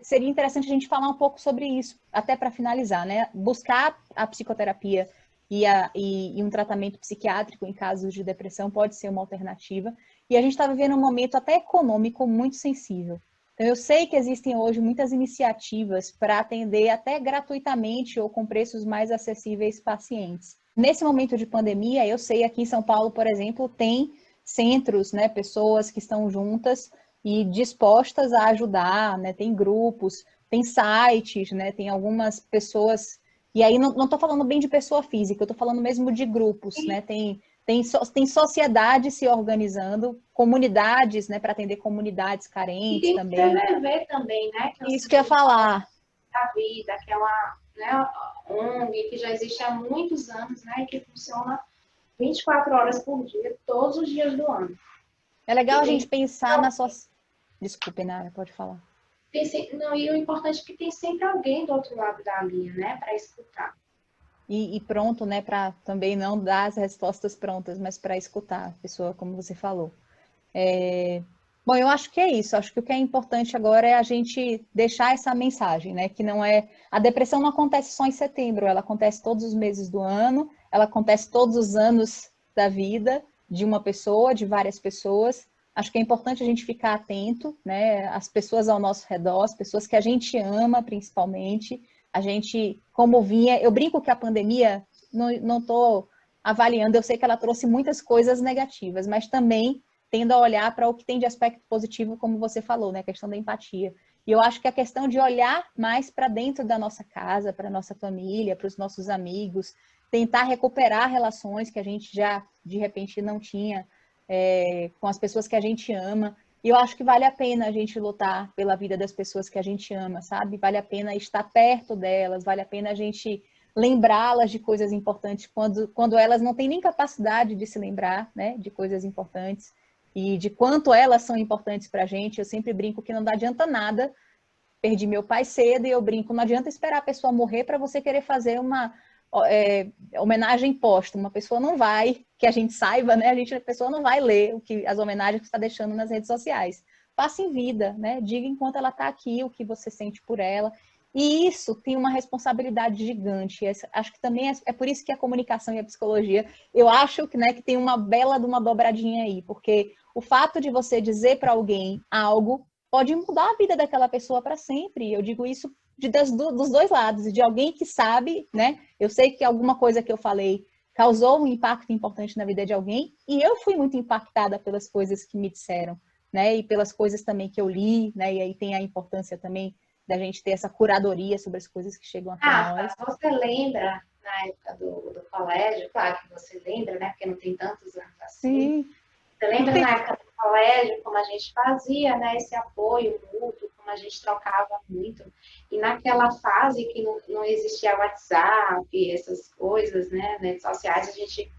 seria interessante a gente falar um pouco sobre isso, até para finalizar, né? Buscar a psicoterapia e um tratamento psiquiátrico em casos de depressão pode ser uma alternativa. E a gente está vivendo um momento até econômico muito sensível. Então, eu sei que existem hoje muitas iniciativas para atender até gratuitamente ou com preços mais acessíveis pacientes. Nesse momento de pandemia, eu sei aqui em São Paulo, por exemplo, tem centros, né, pessoas que estão juntas e dispostas a ajudar, né, tem grupos, tem sites, né, tem algumas pessoas, e aí não estou falando bem de pessoa física, eu estou falando mesmo de grupos, né, tem sociedades se organizando, comunidades, né, para atender comunidades E carentes tem o também. CVV também, né? Que é o Isso que eu ia Centro falar. da Vida, que é uma, né, ONG que já existe há muitos anos, né? E que funciona 24 horas por dia, todos os dias do ano. É legal E a gente tem, pensar na sua... Desculpe, Nara, pode falar. não, e o importante é que tem sempre alguém do outro lado da linha, né? Para escutar. E pronto, né, para também não dar as respostas prontas, mas para escutar a pessoa, como você falou. Bom, eu acho que é isso. Acho que o que é importante agora é a gente deixar essa mensagem, né? Que não é. A depressão não acontece só em setembro, ela acontece todos os meses do ano, ela acontece todos os anos da vida de uma pessoa, de várias pessoas. Acho que é importante a gente ficar atento, né? As pessoas ao nosso redor, as pessoas que a gente ama, principalmente. A gente, como vinha, eu brinco que a pandemia, não estou avaliando, eu sei que ela trouxe muitas coisas negativas, mas também tendo a olhar para o que tem de aspecto positivo, como você falou, né? A questão da empatia. E eu acho que a questão de olhar mais para dentro da nossa casa, para a nossa família, para os nossos amigos, tentar recuperar relações que a gente já, de repente, não tinha com as pessoas que a gente ama. E eu acho que vale a pena a gente lutar pela vida das pessoas que a gente ama, sabe? Vale a pena estar perto delas, vale a pena a gente lembrá-las de coisas importantes quando elas não têm nem capacidade de se lembrar, né, de coisas importantes. e de quanto elas são importantes para a gente. Eu sempre brinco que não adianta nada. Perdi meu pai cedo e eu brinco, não adianta esperar a pessoa morrer para você querer fazer uma homenagem póstuma. Uma pessoa não vai, que a gente saiba, né? A pessoa não vai ler as homenagens que você está deixando nas redes sociais. Faça em vida, né? Diga enquanto ela está aqui o que você sente por ela. E isso tem uma responsabilidade gigante. Acho que também é por isso que a comunicação e a psicologia, eu acho que, né, que tem uma bela de uma dobradinha aí, porque o fato de você dizer para alguém algo pode mudar a vida daquela pessoa para sempre. Eu digo isso dos dois lados, de alguém que sabe, né? Eu sei que alguma coisa que eu falei causou um impacto importante na vida de alguém, e eu fui muito impactada pelas coisas que me disseram, né? E pelas coisas também que eu li, né? E aí tem a importância também da gente ter essa curadoria sobre as coisas que chegam até nós. Você lembra, na época do colégio, claro que você lembra, né? Porque não tem tantos anos assim. Sim. Você lembra na época do colégio, como a gente fazia, né? Esse apoio mútuo, como a gente trocava muito. E naquela fase que não existia WhatsApp, essas coisas, né? Redes sociais, a gente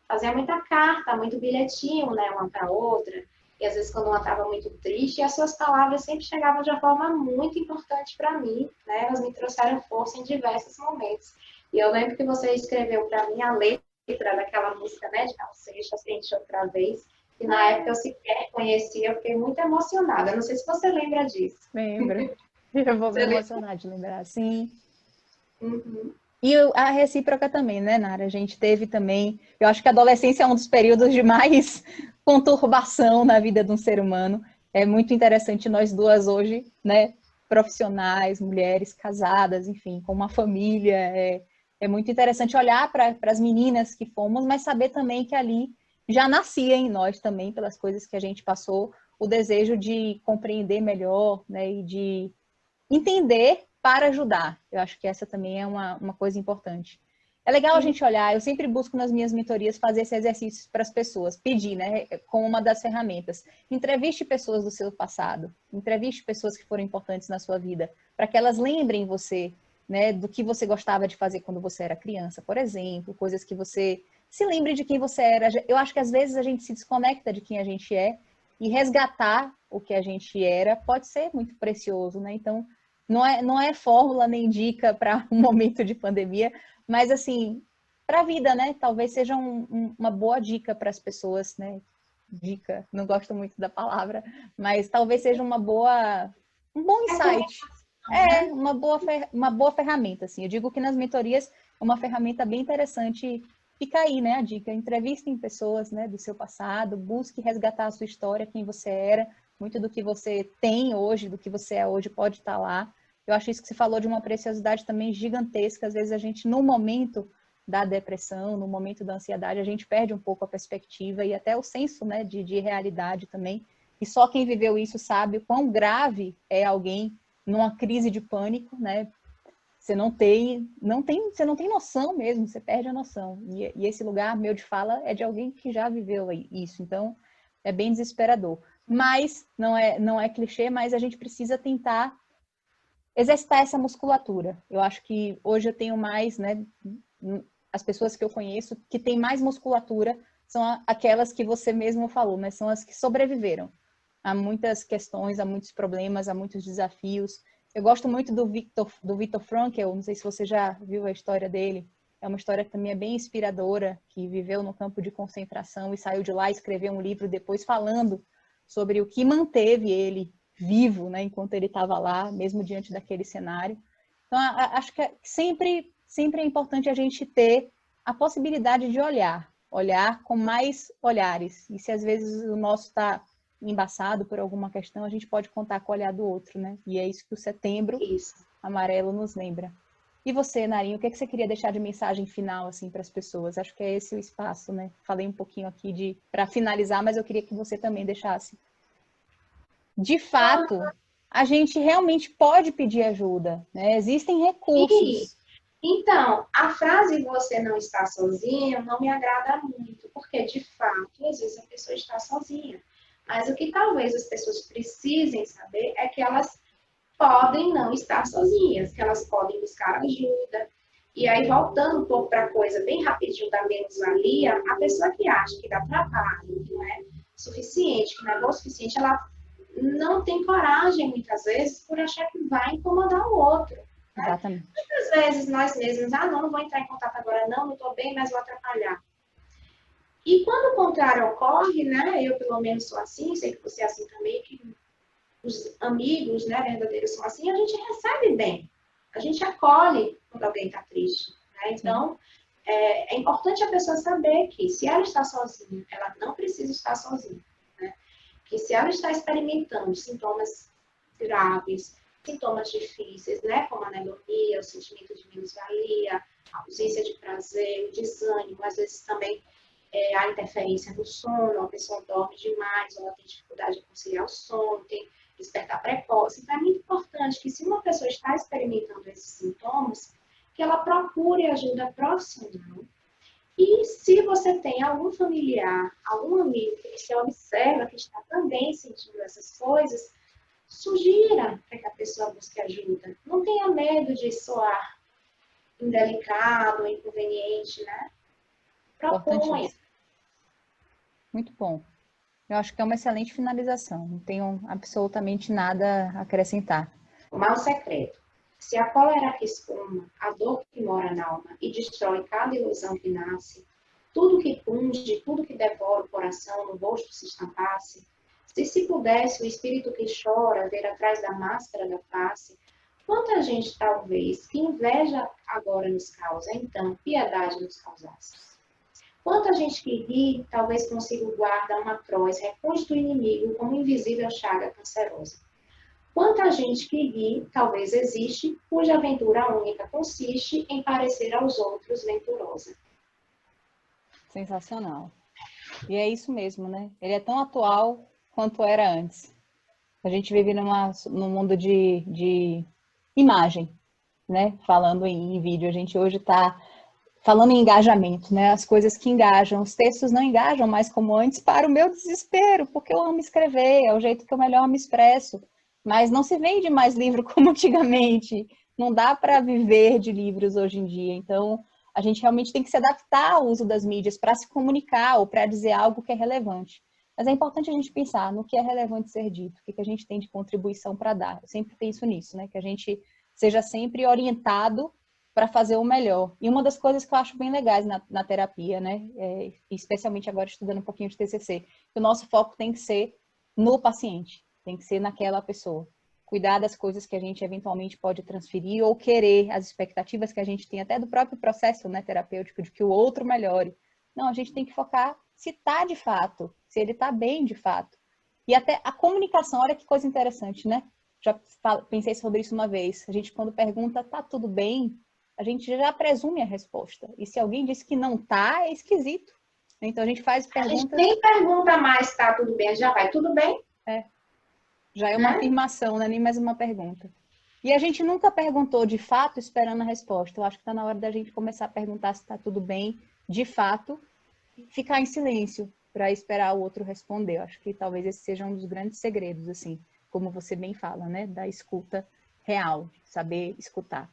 fazia muita carta, muito bilhetinho, né? Uma para outra. E às vezes quando uma estava muito triste, as suas palavras sempre chegavam de uma forma muito importante para mim, né? Elas me trouxeram força em diversos momentos. E eu lembro que você escreveu para mim a letra daquela música, né? De Não Seja Sente Outra Vez. E na época eu sequer conhecia, eu fiquei muito emocionada. Eu não sei se você lembra disso. Lembro. Eu vou me emocionar de lembrar, sim. Uhum. E a recíproca também, né, Nara? A gente teve também. Eu acho que a adolescência é um dos períodos de mais conturbação na vida de um ser humano. É muito interessante nós duas hoje, né? Profissionais, mulheres casadas, enfim, com uma família. É muito interessante olhar para as meninas que fomos, mas saber também que ali já nascia em nós também, pelas coisas que a gente passou, o desejo de compreender melhor, né? E de entender para ajudar. Eu acho que essa também é uma coisa importante. É legal a gente olhar, eu sempre busco nas minhas mentorias fazer esse exercício para as pessoas, pedir, né, com uma das ferramentas. Entreviste pessoas do seu passado, entreviste pessoas que foram importantes na sua vida, para que elas lembrem você, né, do que você gostava de fazer quando você era criança, por exemplo, coisas que você se lembre de quem você era. Eu acho que às vezes a gente se desconecta de quem a gente é e resgatar o que a gente era pode ser muito precioso, né? Então, não é fórmula nem dica para um momento de pandemia, mas assim, para a vida, né? Talvez seja uma boa dica para as pessoas, né? Dica, não gosto muito da palavra, mas talvez seja um bom insight. Uma boa ferramenta, assim. Eu digo que nas mentorias é uma ferramenta bem interessante. Fica aí, né, a dica. Entrevistem pessoas, né, do seu passado, busque resgatar a sua história, quem você era, muito do que você tem hoje, do que você é hoje, pode estar lá. Eu acho isso que você falou de uma preciosidade também gigantesca. Às vezes a gente, no momento da depressão, no momento da ansiedade, a gente perde um pouco a perspectiva e até o senso, né, de realidade também. E só quem viveu isso sabe o quão grave é alguém numa crise de pânico, né? Você você não tem noção mesmo, você perde a noção. E esse lugar meu de fala é de alguém que já viveu isso. Então, é bem desesperador. Mas, não é clichê, mas a gente precisa tentar exercitar essa musculatura. Eu acho que hoje eu tenho mais, né? As pessoas que eu conheço que têm mais musculatura são aquelas que você mesmo falou, mas são as que sobreviveram a muitas questões, a muitos problemas, a muitos desafios. Eu gosto muito do Viktor Frankl, não sei se você já viu a história dele. É uma história que também é bem inspiradora, que viveu no campo de concentração e saiu de lá e escreveu um livro depois falando sobre o que manteve ele vivo, né, enquanto ele estava lá, mesmo diante daquele cenário. Então, acho que sempre é importante a gente ter a possibilidade de olhar com mais olhares. E se às vezes o nosso está embaçado por alguma questão, a gente pode contar com o olhar do outro, né? E é isso que o Setembro Amarelo nos lembra. E você, Narinho, o que você queria deixar de mensagem final assim para as pessoas? Acho que é esse o espaço, né? Falei um pouquinho aqui para finalizar, mas eu queria que você também deixasse. De fato, a gente realmente pode pedir ajuda, né? Existem recursos. Então, a frase "você não está sozinho" não me agrada muito, porque de fato, às vezes a pessoa está sozinha. Mas o que talvez as pessoas precisem saber é que elas podem não estar sozinhas, que elas podem buscar ajuda. E aí, voltando um pouco para a coisa bem rapidinho da menos-valia, a pessoa que acha que dá trabalho, não é? suficiente, que não é boa o suficiente, ela não tem coragem, muitas vezes, por achar que vai incomodar o outro. Né? Exatamente. Muitas vezes nós mesmos, não vou entrar em contato agora, não estou bem, mas vou atrapalhar. E quando o contrário ocorre, né, eu pelo menos sou assim, sei que você é assim também, que os amigos, né, verdadeiros são assim, a gente recebe bem, a gente acolhe quando alguém está triste. Né? Então, é importante a pessoa saber que se ela está sozinha, ela não precisa estar sozinha. Né? Que se ela está experimentando sintomas graves, sintomas difíceis, né, como a anedonia, o sentimento de minusvalia, a ausência de prazer, o desânimo, às vezes também a interferência no sono, a pessoa dorme demais, ou ela tem dificuldade de conciliar o sono, tem despertar precoce. Então, é muito importante que se uma pessoa está experimentando esses sintomas, que ela procure ajuda profissional. E se você tem algum familiar, algum amigo que você observa que está também sentindo essas coisas, sugira para que a pessoa busque ajuda. Não tenha medo de soar indelicado, inconveniente, né? Propõe. Muito bom. Eu acho que é uma excelente finalização. Não tenho absolutamente nada a acrescentar. O mal secreto. Se a cólera que espuma, a dor que mora na alma e destrói cada ilusão que nasce, tudo que punge, tudo que devora o coração no rosto se estampasse, se pudesse o espírito que chora ver atrás da máscara da face, quanta gente talvez que inveja agora nos causa, então piedade nos causasse. Quanta gente que ri, talvez consiga guardar uma atroz recôndito do inimigo como invisível chaga cancerosa. Quanta gente que ri, talvez existe, cuja aventura única consiste em parecer aos outros venturosa. Sensacional. E é isso mesmo, né? Ele é tão atual quanto era antes. A gente vive num mundo de imagem, né? Falando em vídeo. A gente hoje está falando em engajamento, né? As coisas que engajam. Os textos não engajam mais como antes, para o meu desespero, porque eu amo escrever, é o jeito que eu melhor me expresso. Mas não se vende mais livro como antigamente. Não dá para viver de livros hoje em dia. Então, a gente realmente tem que se adaptar ao uso das mídias para se comunicar ou para dizer algo que é relevante. Mas é importante a gente pensar no que é relevante ser dito, o que a gente tem de contribuição para dar. Eu sempre penso nisso, né? Que a gente seja sempre orientado para fazer o melhor. E uma das coisas que eu acho bem legais na terapia, né? Especialmente agora estudando um pouquinho de TCC, que o nosso foco tem que ser no paciente, tem que ser naquela pessoa. Cuidar das coisas que a gente eventualmente pode transferir ou querer, as expectativas que a gente tem até do próprio processo, né, terapêutico, de que o outro melhore. Não, a gente tem que focar se está de fato, se ele está bem de fato. E até a comunicação, olha que coisa interessante, né? Já pensei sobre isso uma vez. A gente, quando pergunta, tá tudo bem? A gente já presume a resposta. E se alguém diz que não tá, é esquisito. Então a gente faz perguntas... A gente nem pergunta mais, tá tudo bem, já vai tudo bem? Já é uma afirmação, não é nem mais uma pergunta. E a gente nunca perguntou de fato esperando a resposta. Eu acho que está na hora da gente começar a perguntar se está tudo bem, de fato, e ficar em silêncio para esperar o outro responder. Eu acho que talvez esse seja um dos grandes segredos, assim, como você bem fala, né? Da escuta real, saber escutar.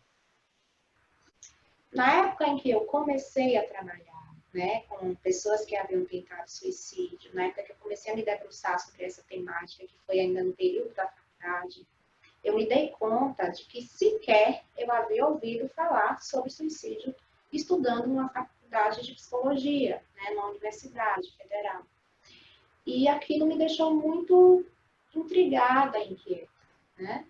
Na época em que eu comecei a trabalhar, né, com pessoas que haviam tentado suicídio, na época que eu comecei a me debruçar sobre essa temática, que foi ainda no período da faculdade, eu me dei conta de que sequer eu havia ouvido falar sobre suicídio estudando numa faculdade de psicologia, né, na Universidade Federal. E aquilo me deixou muito intrigada, inquieta, né?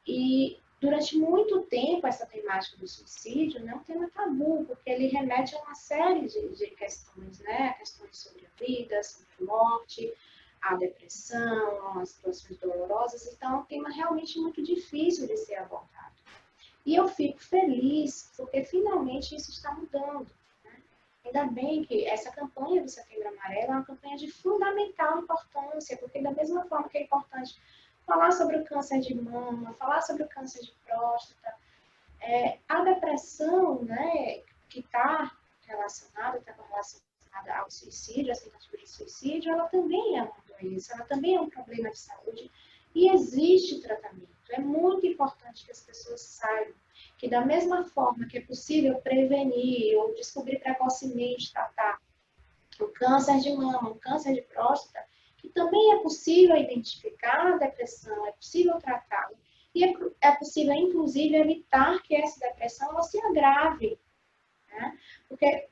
E durante muito tempo, essa temática do suicídio não é um tema tabu, porque ele remete a uma série de questões, né? Questões sobre a vida, sobre a morte, a depressão, as situações dolorosas. Então, é um tema realmente muito difícil de ser abordado. E eu fico feliz, porque finalmente isso está mudando. Né? Ainda bem que essa campanha do Setembro Amarelo é uma campanha de fundamental importância, porque da mesma forma que é importante falar sobre o câncer de mama, falar sobre o câncer de próstata, a depressão, né, que está relacionada ao suicídio, às tentativas de suicídio, ela também é uma doença, ela também é um problema de saúde e existe tratamento. É muito importante que as pessoas saibam que da mesma forma que é possível prevenir ou descobrir precocemente, tratar um câncer de mama, um câncer de próstata, que também é possível identificar a depressão, é possível tratá-la. E é possível, inclusive, evitar que essa depressão ela se agrave. Né? Porque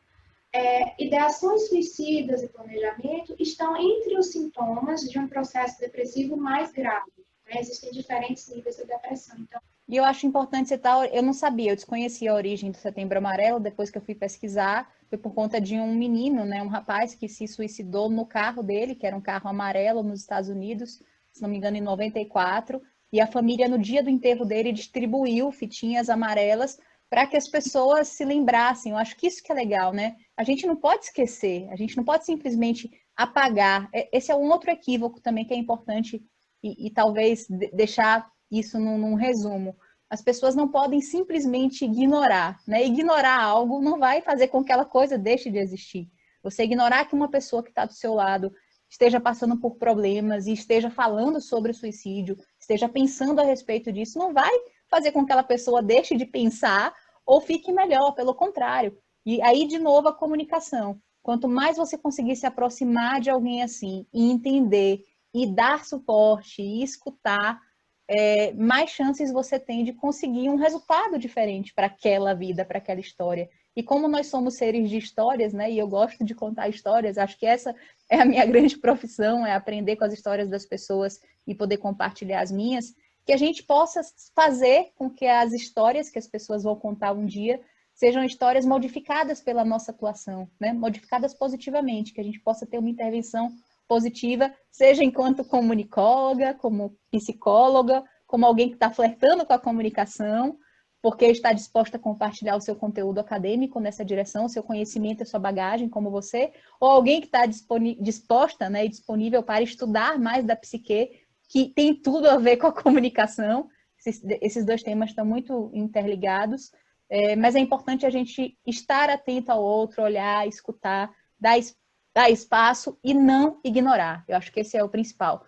ideações suicidas e planejamento estão entre os sintomas de um processo depressivo mais grave. Né? Existem diferentes níveis de depressão. Então, e eu acho importante citar, eu não sabia, eu desconhecia a origem do Setembro Amarelo, depois que eu fui pesquisar, foi por conta de um menino, né, um rapaz que se suicidou no carro dele, que era um carro amarelo nos Estados Unidos, se não me engano, em 94, e a família, no dia do enterro dele, distribuiu fitinhas amarelas para que as pessoas se lembrassem. Eu acho que isso que é legal, né? A gente não pode esquecer, a gente não pode simplesmente apagar. Esse é um outro equívoco também que é importante e talvez deixar isso num resumo. As pessoas não podem simplesmente ignorar, né? Ignorar algo não vai fazer com que aquela coisa deixe de existir. Você ignorar que uma pessoa que está do seu lado esteja passando por problemas e esteja falando sobre o suicídio, esteja pensando a respeito disso, não vai fazer com que aquela pessoa deixe de pensar ou fique melhor, pelo contrário. E aí, de novo, a comunicação. Quanto mais você conseguir se aproximar de alguém assim e entender e dar suporte e escutar, mais chances você tem de conseguir um resultado diferente para aquela vida, para aquela história. E como nós somos seres de histórias, né? E eu gosto de contar histórias, acho que essa é a minha grande profissão, é aprender com as histórias das pessoas e poder compartilhar as minhas, que a gente possa fazer com que as histórias que as pessoas vão contar um dia sejam histórias modificadas pela nossa atuação, né? Modificadas positivamente, que a gente possa ter uma intervenção positiva, seja enquanto comunicóloga, como psicóloga, como alguém que está flertando com a comunicação, porque está disposta a compartilhar o seu conteúdo acadêmico nessa direção, o seu conhecimento e a sua bagagem, como você, ou alguém que está disposta, né, e disponível para estudar mais da psique, que tem tudo a ver com a comunicação. Esses dois temas estão muito interligados, mas é importante a gente estar atento ao outro, olhar, escutar, dar espaço e não ignorar. Eu acho que esse é o principal.